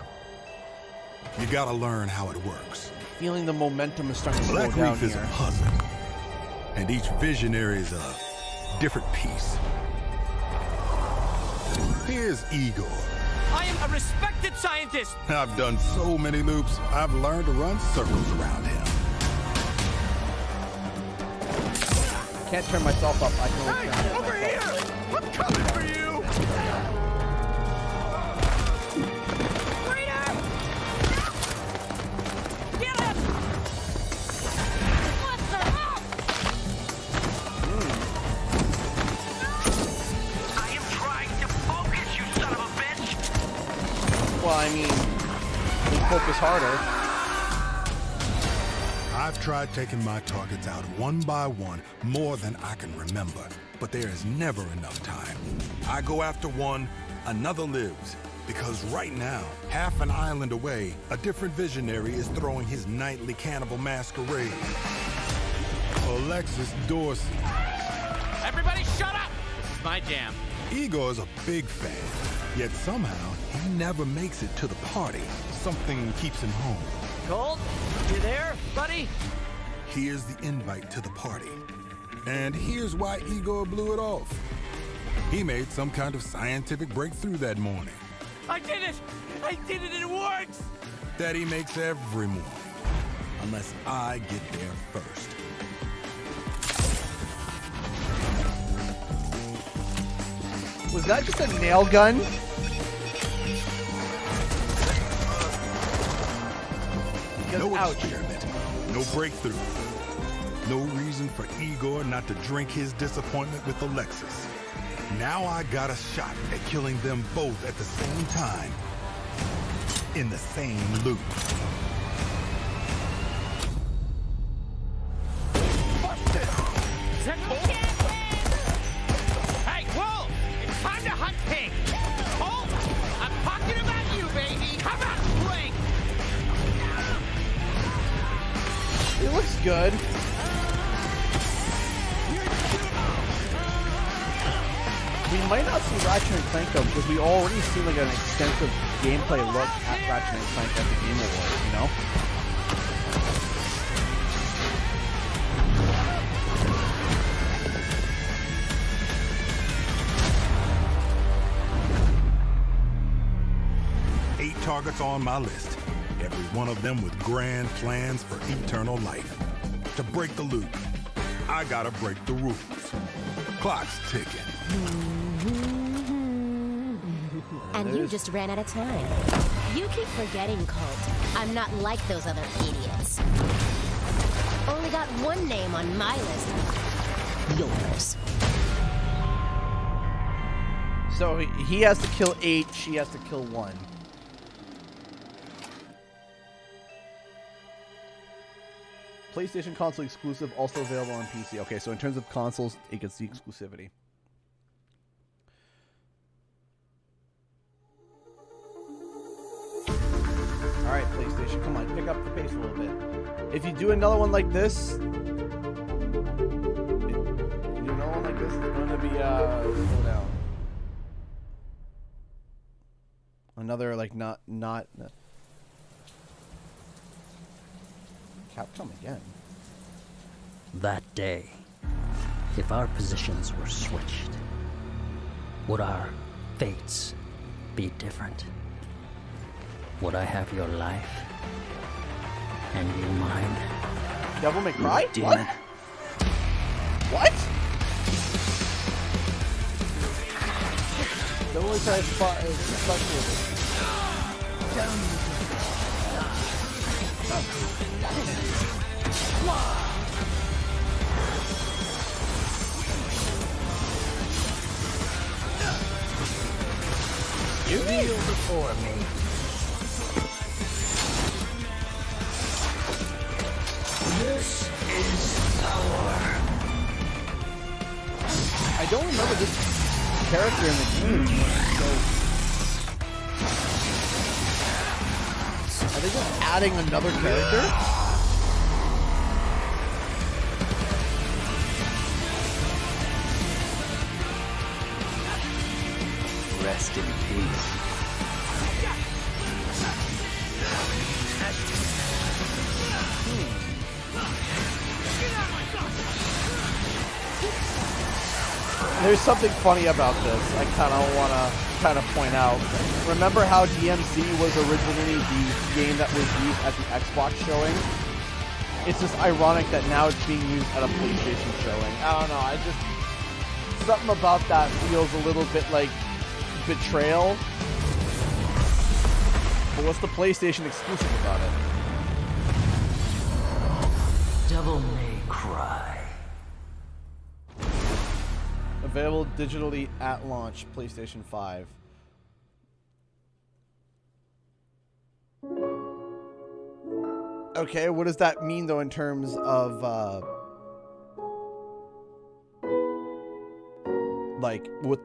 You gotta learn how it works. Feeling the momentum is starting to slow Black down Reef is here. a puzzle, and each visionary is a different piece. Here's Igor. I am a respected scientist. I've done so many loops, I've learned to run circles around him. Can't turn myself up. I can only turn it Over myself. here! I'm coming for you! Raider! Get him! What the hell? I am trying to focus, you son of a bitch! Well, I mean, you focus harder. I've tried taking my targets out one by one more than I can remember, but there is never enough time. I go after one, another lives, because right now, half an island away, a different visionary is throwing his nightly cannibal masquerade. Alexis Dorsey. Everybody shut up! This is my jam. Igor's a big fan, yet somehow he never makes it to the party. Something keeps him home. Colt, you there, buddy? Here's the invite to the party. And here's why Igor blew it off. He made some kind of scientific breakthrough that morning. I did it! I did it, it works! That he makes every morning. Unless I get there first. Was that just a nail gun? No experiment, no breakthrough. No reason for Igor not to drink his disappointment with Alexis. Now I got a shot at killing them both at the same time. In the same loop. Is that Colt? Hey, whoa! It's time to hunt pig! Colt, I'm talking about you, baby! Come on, swing! It looks good. We might not see Ratchet and Clank though, because we already see like an extensive gameplay look at Ratchet and Clank at the Game Awards, you know? Eight targets on my list. Every one of them with grand plans for eternal life. To break the loop, I gotta break the rules. Clock's ticking. And you just ran out of time. You keep forgetting, Colt. I'm not like those other idiots. Only got one name on my list. Yours. So he has to kill 8, she has to kill 1. PlayStation console exclusive, also available on PC. Okay, so in terms of consoles, it gets the exclusivity. Alright, PlayStation, come on, pick up the pace a little bit. If you do another one like this, it's going to be, slow down. Another, like, not... Capcom again. That day, if our positions were switched, would our fates be different? Would I have your life and you mine? Devil May Cry? Demon. What? What? Devil May Cry is special. You kneel before me. This is power. I don't remember this character in the game. So are they just adding another character? Rest in peace. There's something funny about this I kind of want to point out. Remember how DMC was originally the game that was used at the Xbox showing? It's just ironic that now it's being used at a PlayStation showing. I don't know. Something about that feels a little bit like betrayal. But what's the PlayStation exclusive about it? Devil May Cry. Available digitally at launch, PlayStation 5. Okay, what does that mean though in terms of like what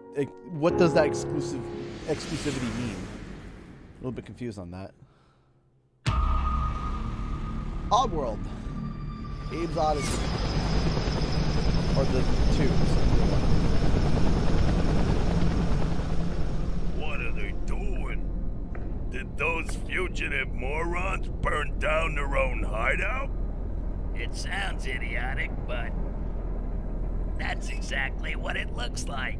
does that exclusivity mean? A little bit confused on that. Oddworld. Abe's Odyssey. Or the two. What are they doing? Did those fugitive morons burn down their own hideout? It sounds idiotic, but that's exactly what it looks like.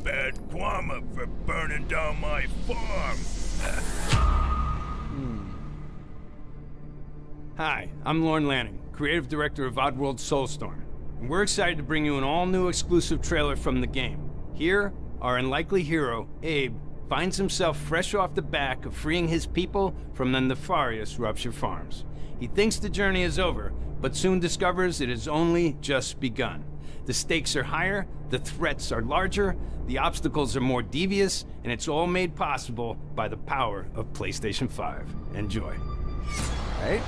Bad karma for burning down my farm. Hi, I'm Lorne Lanning, creative director of Oddworld Soulstorm, and we're excited to bring you an all-new exclusive trailer from the game. Here, our unlikely hero, Abe, finds himself fresh off the back of freeing his people from the nefarious Rupture Farms. He thinks the journey is over, but soon discovers it has only just begun. The stakes are higher, the threats are larger, the obstacles are more devious, and it's all made possible by the power of PlayStation 5. Enjoy. All right.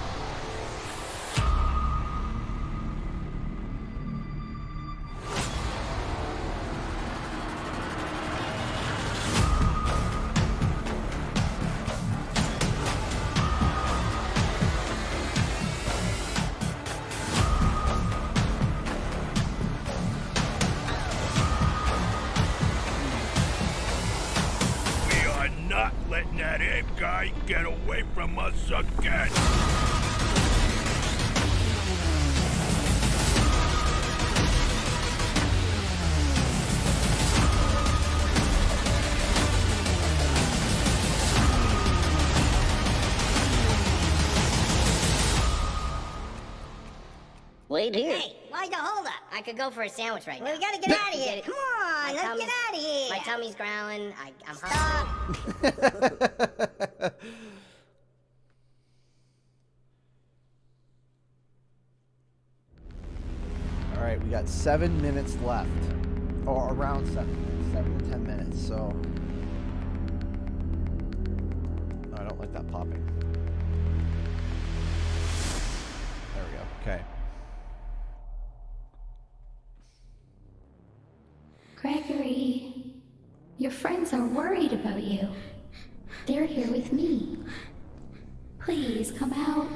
Get away from us again! Wait here. Hey, why the hold up? I could go for a sandwich right now. We gotta get out of here. Come on, let's get out of here. My tummy's growling. I'm hungry. All right, we got 7 minutes left, or around 7 to 10 minutes. So, no, I don't like that popping. There we go. Okay. Gregory, your friends are worried about you. They're here with me. Please come out.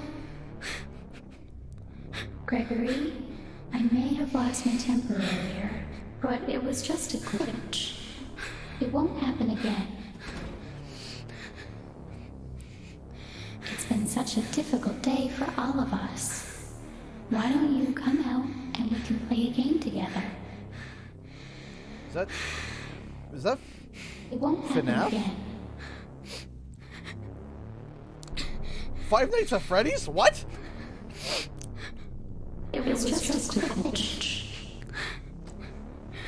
Gregory, I may have lost my temper earlier, but it was just a glitch. It won't happen again. It's been such a difficult day for all of us. Why don't you come out and we can play a game together? Is that it won't happen FNAF? again. Five Nights at Freddy's? What? It was just a glitch.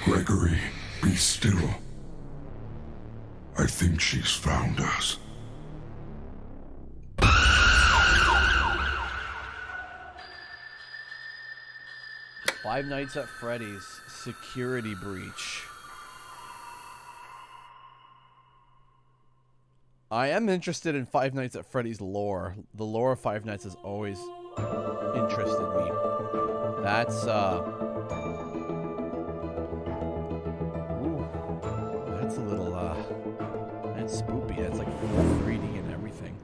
Gregory, be still. I think she's found us. Five Nights at Freddy's security breach. I am interested in Five Nights at Freddy's lore. The lore of Five Nights has always interested me. That's ooh, that's a little that's spoopy. That's like full 3D and everything.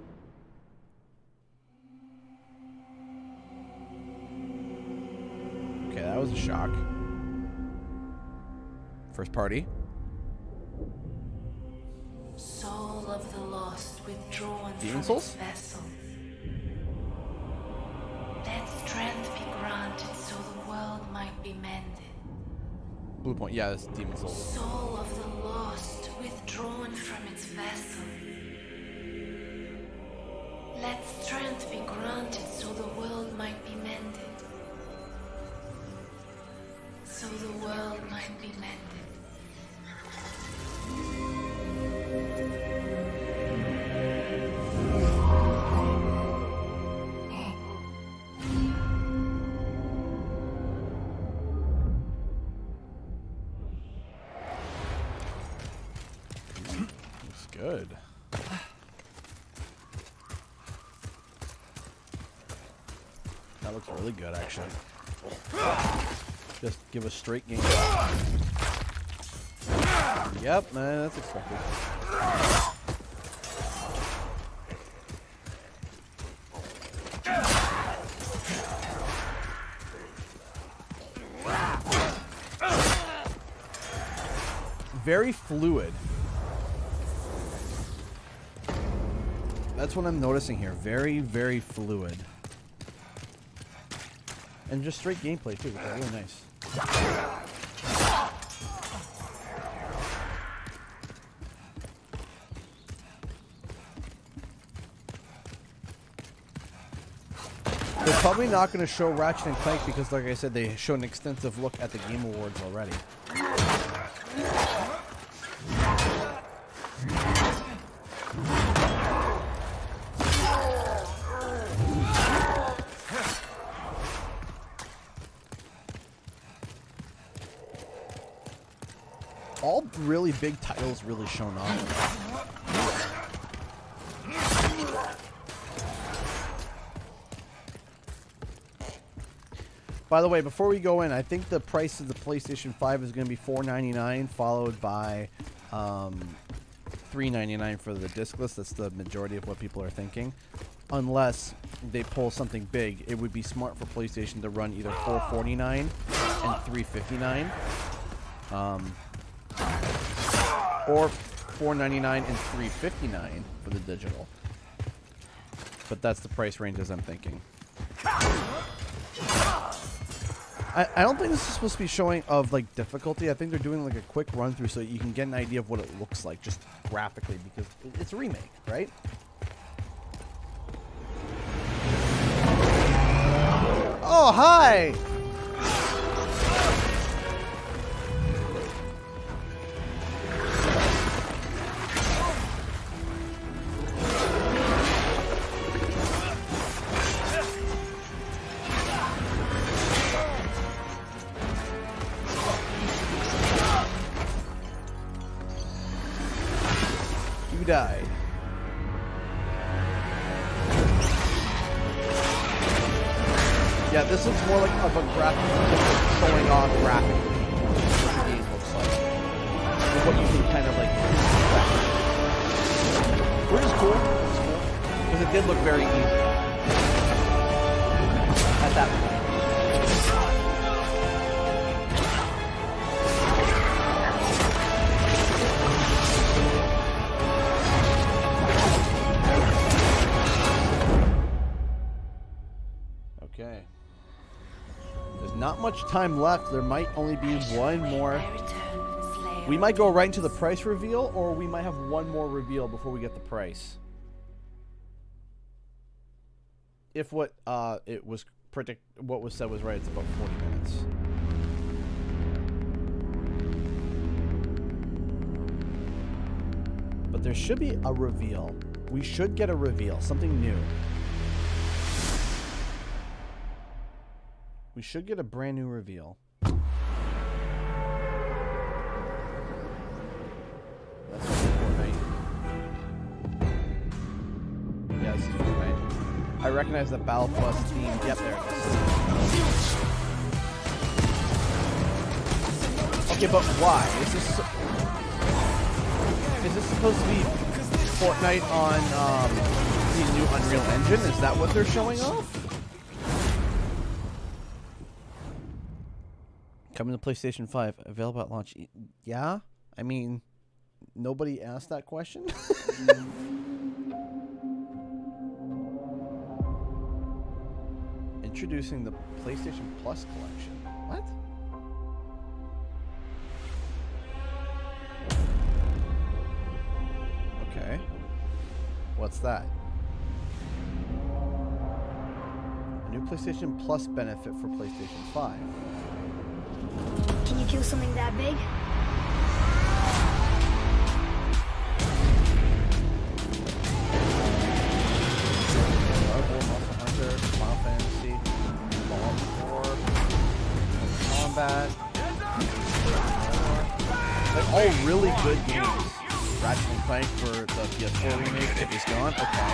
Okay, that was a shock. First party. Soul of the lost withdrawn Demon from Souls? its vessel. Let strength be granted so the world might be mended. Blue point, yeah, that's Demon Soul. Soul of the lost, withdrawn from its vessel. Let strength be granted so the world might be mended. So the world might be mended. Looks good. That looks really good, actually. Just give a straight game. Yep, man, that's expected. Very fluid. That's what I'm noticing here. Very, very fluid. And just straight gameplay too, which is really nice. They're probably not going to show Ratchet and Clank because, like I said, they showed an extensive look at the Game Awards already. All really big titles really shown off. By the way, before we go in, I think the price of the PlayStation 5 is going to be $499, followed by $399 for the discless. That's the majority of what people are thinking. Unless they pull something big, it would be smart for PlayStation to run either $449 and $359. Or $499 and $359 for the digital. But that's the price range as I'm thinking. I don't think this is supposed to be showing of like difficulty. I think they're doing like a quick run through so you can get an idea of what it looks like just graphically because it's a remake, right? Oh, hi! Died. Yeah, this looks more like of a graphic showing off graphically what the game looks like. And what you can kind of like expect. Which is cool. It's cool. Because it did look very easy. At that point. Okay. There's not much time left. There might only be one more. We might go right into the price reveal, or we might have one more reveal before we get the price. If what it was what was said was right, it's about 40 minutes. But there should be a reveal. We should get a reveal, something new. We should get a brand new reveal. That's Fortnite. Yeah, this is Fortnite. I recognize the Battle Plus theme. Yep, there it is. Okay, but why? Is this supposed to be Fortnite on the new Unreal Engine? Is that what they're showing off? Coming to PlayStation 5, available at launch. Yeah? I mean, nobody asked that question? Introducing the PlayStation Plus collection. What? Okay. What's that? A new PlayStation Plus benefit for PlayStation 5. Can you kill something that big? Oddworld, Monster Hunter, Final Fantasy, Fallout 4, Combat. Like all really good games. Ratchet and Clank for the PS4 remake is gone. Okay.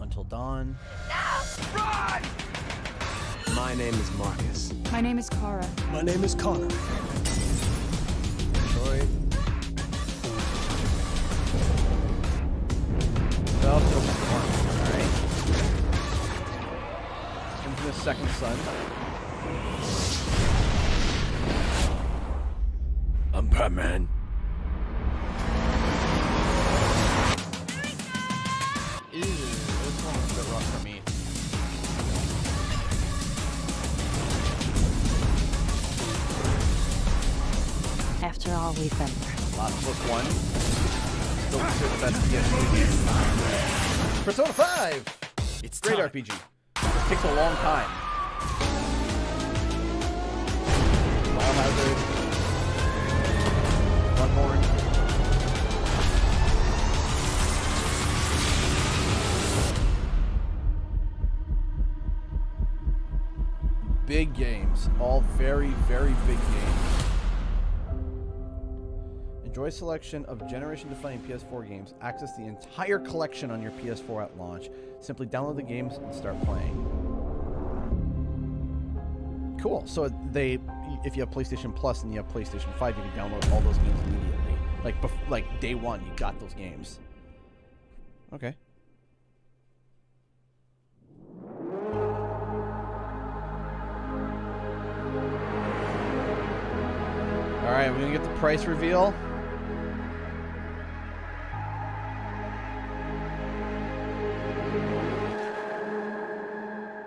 Until Dawn. Run! My name is Marcus. My name is Kara. My name is Connor. Detroit. Battlefield 1. Alright. Infamous Second Son. I'm Batman. Ew, this one was a bit rough for me. After all we've been through. Last Book 1. Still considered the best PS2 game. Persona 5! It's great time. RPG. It takes a long time. Biohazard. Bloodborne. Big games. All very, very big games. Enjoy a selection of generation-defining PS4 games. Access the entire collection on your PS4 at launch. Simply download the games and start playing. Cool. So if you have PlayStation Plus and you have PlayStation 5, you can download all those games immediately. Like day one, you got those games. Okay. All right, we're gonna get the price reveal.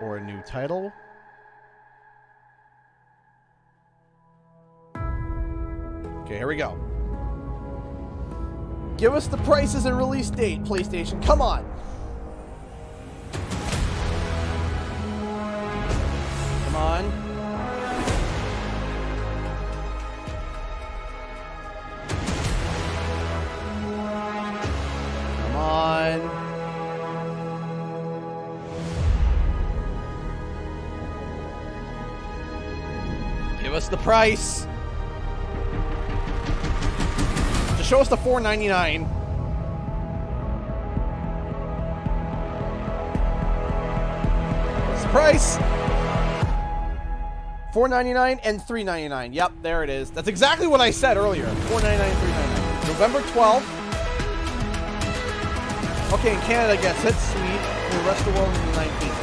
Or a new title. Okay, here we go. Give us the prices and release date, PlayStation. Come on. Come on. Come on. Give us the price. Just show us the $4.99. What's the price? $4.99 and $3.99. Yep, there it is. That's exactly what I said earlier. $4.99 and $3.99. November 12th. Okay, in Canada gets it. Sweet. And the rest of the world on the 19th.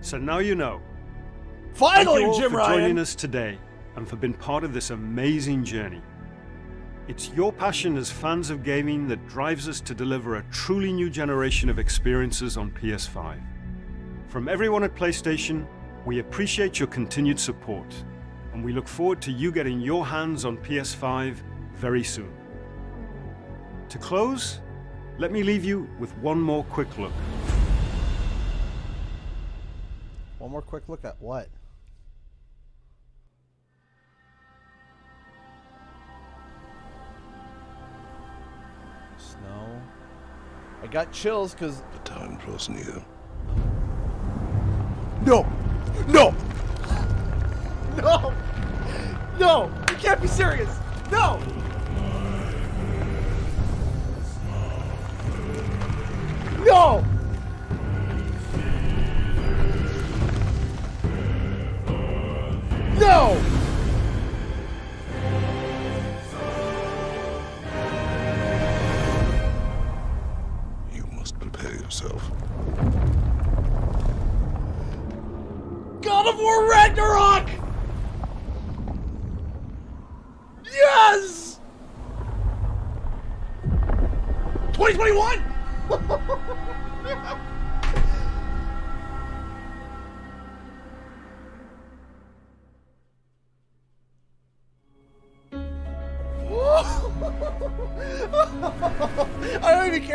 So now you know. Finally, Thank you all Jim for Ryan. joining us today and for being part of this amazing journey. It's your passion as fans of gaming that drives us to deliver a truly new generation of experiences on PS5. From everyone at PlayStation, we appreciate your continued support, and we look forward to you getting your hands on PS5 very soon. To close, let me leave you with one more quick look. One more quick look at what? Snow. I got chills because The time draws near. No! No! No! No! You can't be serious! No! No! No! You must prepare yourself. God of War Ragnarok! Yes! 2021?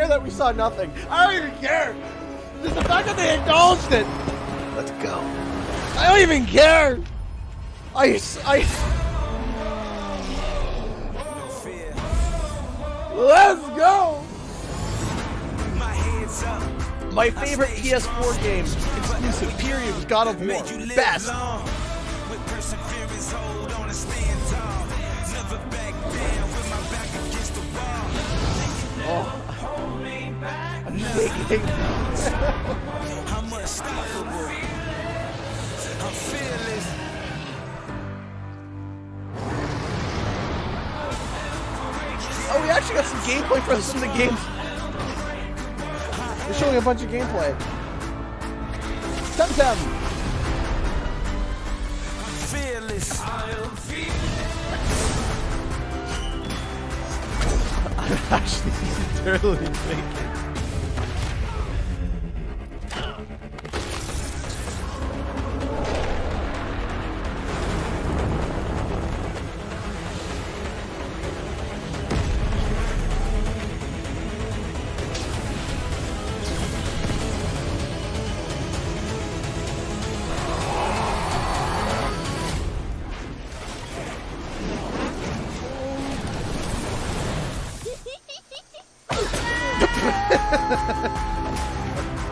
care that we saw nothing. I don't even care. Just the fact that they acknowledged it. Let's go. I don't even care. Let's go. My favorite PS4 game, exclusive, period, was God of War. Best. Oh. I'm shaking. I'm unstoppable. I'm fearless. Oh, we actually got some gameplay for some of the games. They're showing a bunch of gameplay. Temtem. Fearless. I'm actually literally thinking.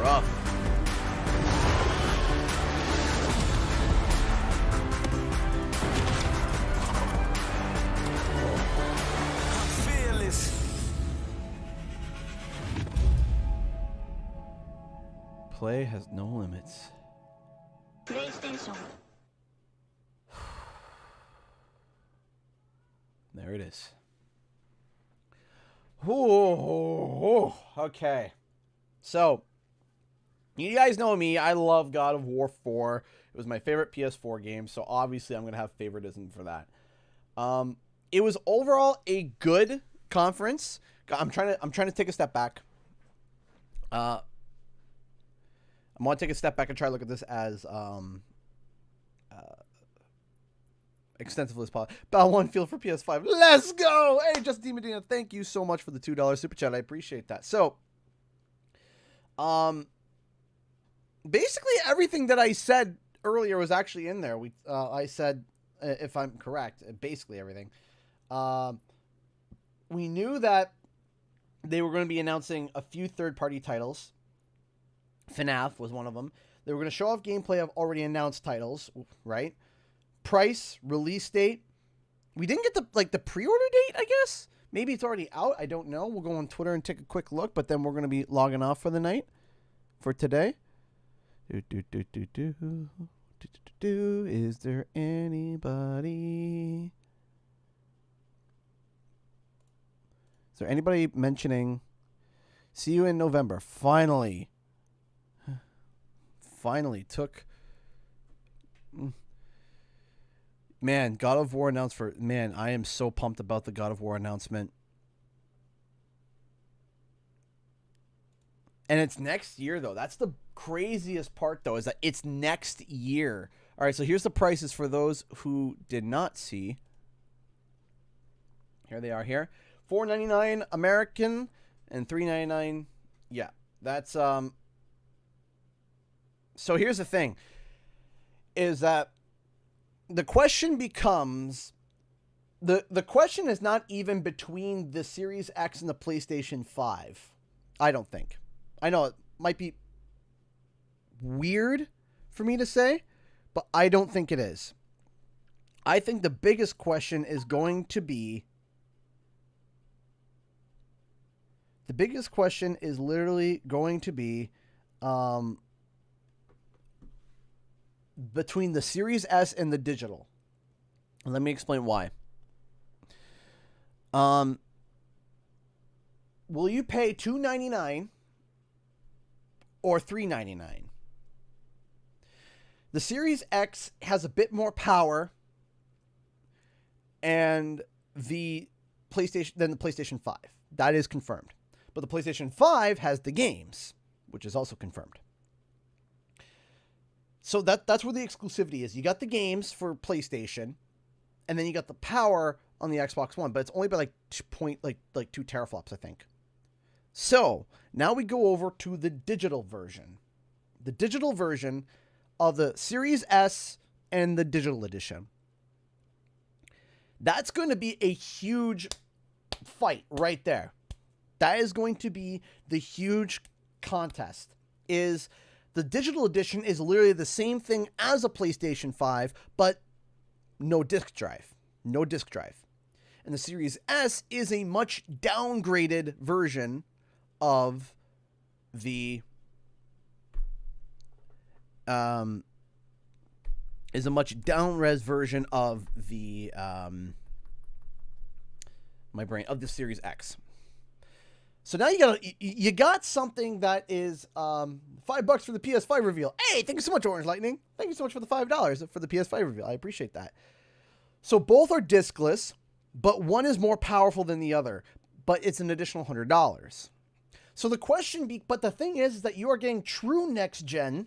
Rough. Play has no limits. PlayStation. There it is. Ooh, okay. So, you guys know me. I love God of War 4. It was my favorite PS4 game, so obviously I'm going to have favoritism for that. It was overall a good conference. I'm trying to take a step back. I want to take a step back and try to look at this as extensively as possible. Bell 1 field for PS5. Let's go! Hey, Justin Medina, thank you so much for the $2 super chat. I appreciate that. So, basically everything that I said earlier was actually in there. I said, if I'm correct, basically everything. We knew that they were going to be announcing a few third-party titles. FNAF was one of them. They were going to show off gameplay of already announced titles, right? Price, release date. We didn't get the pre-order date, I guess. Maybe it's already out. I don't know. We'll go on Twitter and take a quick look, but then we're going to be logging off for the night for today. Is there anybody? Is there anybody mentioning see you in November? Finally took. Man, God of War announced for... Man, I am so pumped about the God of War announcement. And it's next year, though. That's the craziest part, though, is that it's next year. All right, so here's the prices for those who did not see. Here they are here. $4.99 American and $3.99. Yeah, that's... So here's the thing. Is that... The question becomes, the question is not even between the Series X and the PlayStation 5. I don't think. I know it might be weird for me to say, but I don't think it is. I think the biggest question is going to be, the biggest question is literally going to be, between the Series S and the digital. And let me explain why. Will you pay $299 or $399? The Series X has a bit more power and the PlayStation 5. That is confirmed. But the PlayStation 5 has the games, which is also confirmed. So that's where the exclusivity is. You got the games for PlayStation, and then you got the power on the Xbox One, but it's only by like 2 teraflops, I think. So now we go over to the digital version. The digital version of the Series S and the digital edition. That's going to be a huge fight right there. That is going to be the huge contest. Is the digital edition is literally the same thing as a PlayStation 5, but no disc drive. No disc drive. And the Series S is a much downgraded version of the is a much down-res version of the of the Series X. So now you got something that is $5 for the PS5 reveal. Hey, thank you so much, Orange Lightning. Thank you so much for the $5 for the PS5 reveal. I appreciate that. So both are discless, but one is more powerful than the other, but it's an additional $100. So the question, but the thing is that you are getting true next gen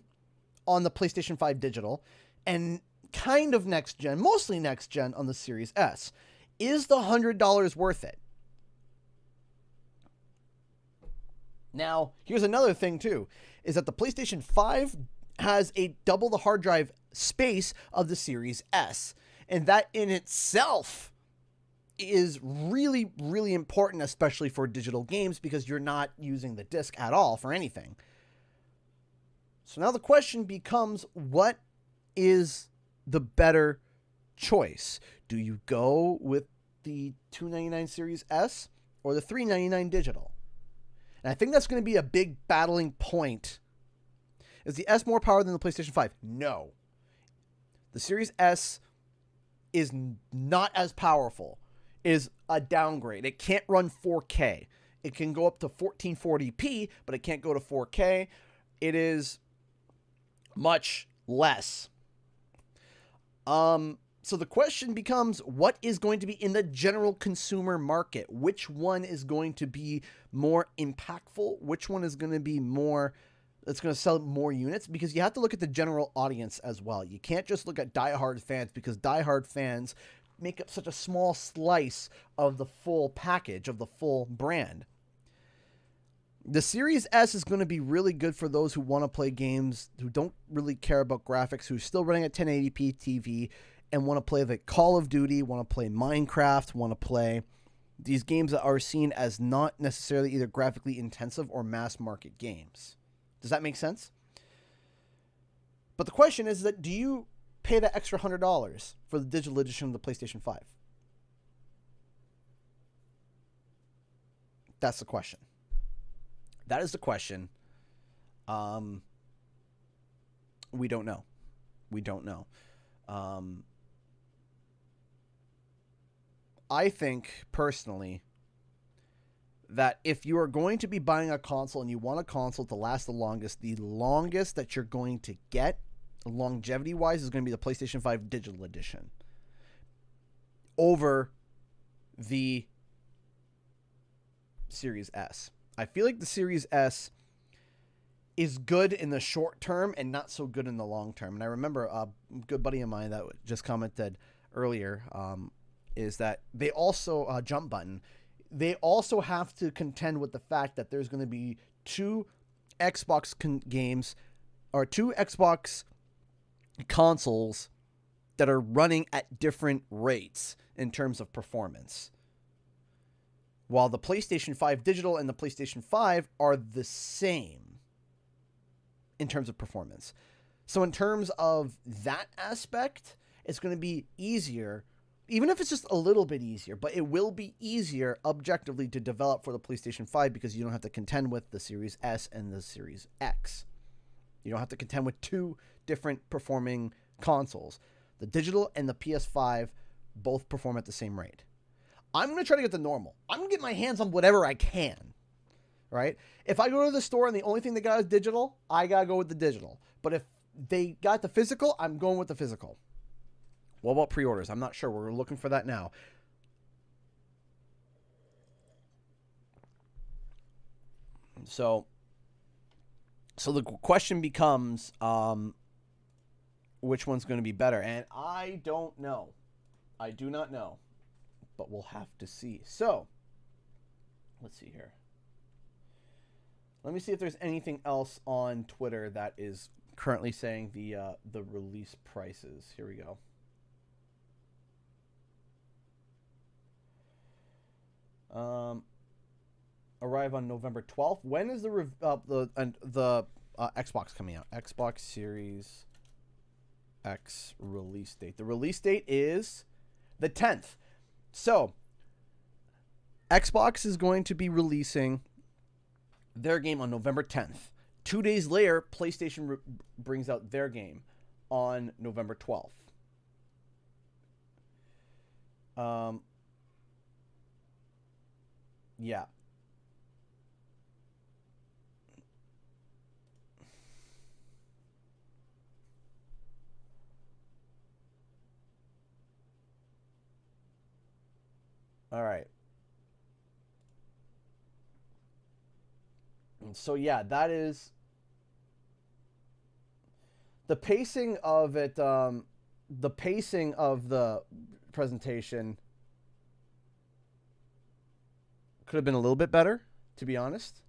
on the PlayStation 5 digital and kind of next gen, mostly next gen on the Series S. Is the $100 worth it? Now, here's another thing too, is that the PlayStation 5 has a double the hard drive space of the Series S. And that in itself is really, really important, especially for digital games, because you're not using the disc at all for anything. So now the question becomes, what is the better choice? Do you go with the $299 Series S or the $399 digital? And I think that's going to be a big battling point. Is the S more power than the PlayStation 5? No. The Series S is not as powerful. It is a downgrade. It can't run 4K. It can go up to 1440p, but it can't go to 4K. It is much less. So the question becomes, what is going to be in the general consumer market? Which one is going to be more impactful? Which one is going to be more, that's going to sell more units? Because you have to look at the general audience as well. You can't just look at diehard fans, because diehard fans make up such a small slice of the full package, of the full brand. The Series S is going to be really good for those who want to play games, who don't really care about graphics, who's still running at 1080p TV, and want to play the Call of Duty, want to play Minecraft, want to play these games that are seen as not necessarily either graphically intensive or mass market games. Does that make sense? But the question is that, do you pay that extra $100 for the digital edition of the PlayStation 5? That's the question. That is the question. We don't know. We don't know. I think, personally, that if you are going to be buying a console and you want a console to last the longest that you're going to get, longevity-wise, is going to be the PlayStation 5 Digital Edition over the Series S. I feel like the Series S is good in the short term and not so good in the long term. And I remember a good buddy of mine that just commented earlier, is that they also, Jump Button, they also have to contend with the fact that there's going to be two Xbox games, or two Xbox consoles that are running at different rates in terms of performance. While the PlayStation 5 Digital and the PlayStation 5 are the same in terms of performance. So in terms of that aspect, it's going to be easier, even if it's just a little bit easier, but it will be easier objectively to develop for the PlayStation 5 because you don't have to contend with the Series S and the Series X. You don't have to contend with two different performing consoles. The digital and the PS5 both perform at the same rate. I'm going to try to get the normal. I'm going to get my hands on whatever I can, right? If I go to the store and the only thing they got is digital, I got to go with the digital. But if they got the physical, I'm going with the physical. What about pre-orders? I'm not sure. We're looking for that now. So the question becomes, which one's going to be better? And I don't know. I do not know. But we'll have to see. So, let's see here. Let me see if there's anything else on Twitter that is currently saying the release prices. Here we go. Arrive on November 12th. When is the Xbox coming out? Xbox Series X release date. The release date is the 10th. So, Xbox is going to be releasing their game on November 10th. 2 days later, PlayStation brings out their game on November 12th. Yeah. All right. So yeah, that is the pacing of it. The pacing of the presentation could have been a little bit better, to be honest.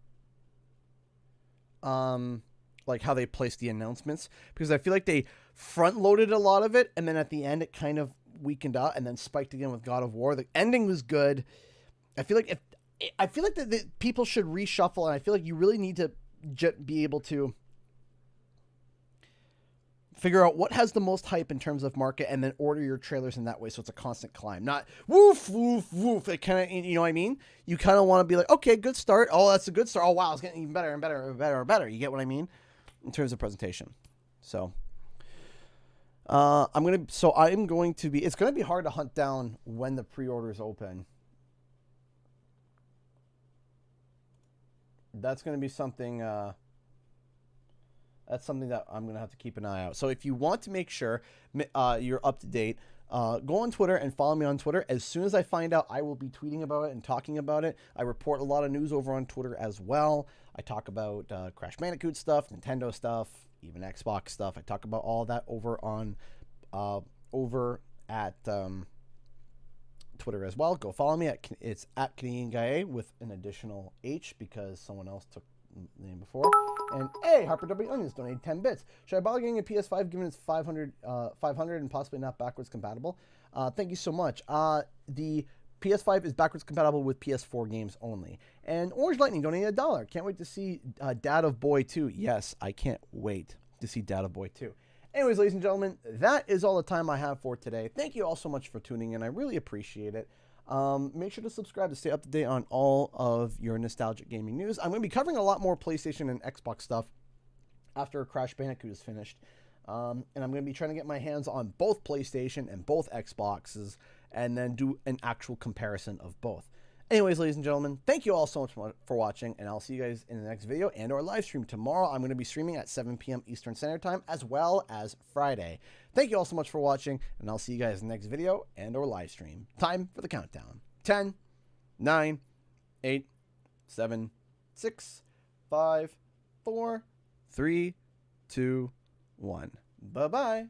Like how they placed the announcements, because I feel like they front loaded a lot of it, and then at the end it kind of weakened out, and then spiked again with God of War. The ending was good. I feel like the people should reshuffle, and I feel like you really need to be able to figure out what has the most hype in terms of market, and then order your trailers in that way, so it's a constant climb, not woof woof woof. It kind of, you know what I mean? You kind of want to be like, okay, good start. Oh, that's a good start. Oh wow, it's getting even better and better and better and better. You get what I mean in terms of presentation. So I'm going to be. It's going to be hard to hunt down when the pre-orders open. That's going to be something. That's something that I'm going to have to keep an eye out. So if you want to make sure you're up to date, go on Twitter and follow me on Twitter. As soon as I find out, I will be tweeting about it and talking about it. I report a lot of news over on Twitter as well. I talk about Crash Bandicoot stuff, Nintendo stuff, even Xbox stuff. I talk about all that over at Twitter as well. Go follow me. It's at Canadian Guy A with an additional H because someone else took the name before. And hey, Harper W. Onions donated 10 bits. Should I bother getting a PS5 given it's 500 and possibly not backwards compatible? Thank you so much. The PS5 is backwards compatible with PS4 games only. And Orange Lightning donated $1. Can't wait to see Dad of Boy 2. Yes, I can't wait to see Dad of Boy 2. Anyways, ladies and gentlemen, that is all the time I have for today. Thank you all so much for tuning in. I really appreciate it. Make sure to subscribe to stay up to date on all of your nostalgic gaming news. I'm going to be covering a lot more PlayStation and Xbox stuff after Crash Bandicoot is finished. And I'm going to be trying to get my hands on both PlayStation and both Xboxes and then do an actual comparison of both. Anyways, ladies and gentlemen, thank you all so much for watching, and I'll see you guys in the next video and or live stream. Tomorrow, I'm going to be streaming at 7 p.m. Eastern Standard Time, as well as Friday. Thank you all so much for watching, and I'll see you guys in the next video and or live stream. Time for the countdown. 10, 9, 8, 7, 6, 5, 4, 3, 2, 1. Bye-bye.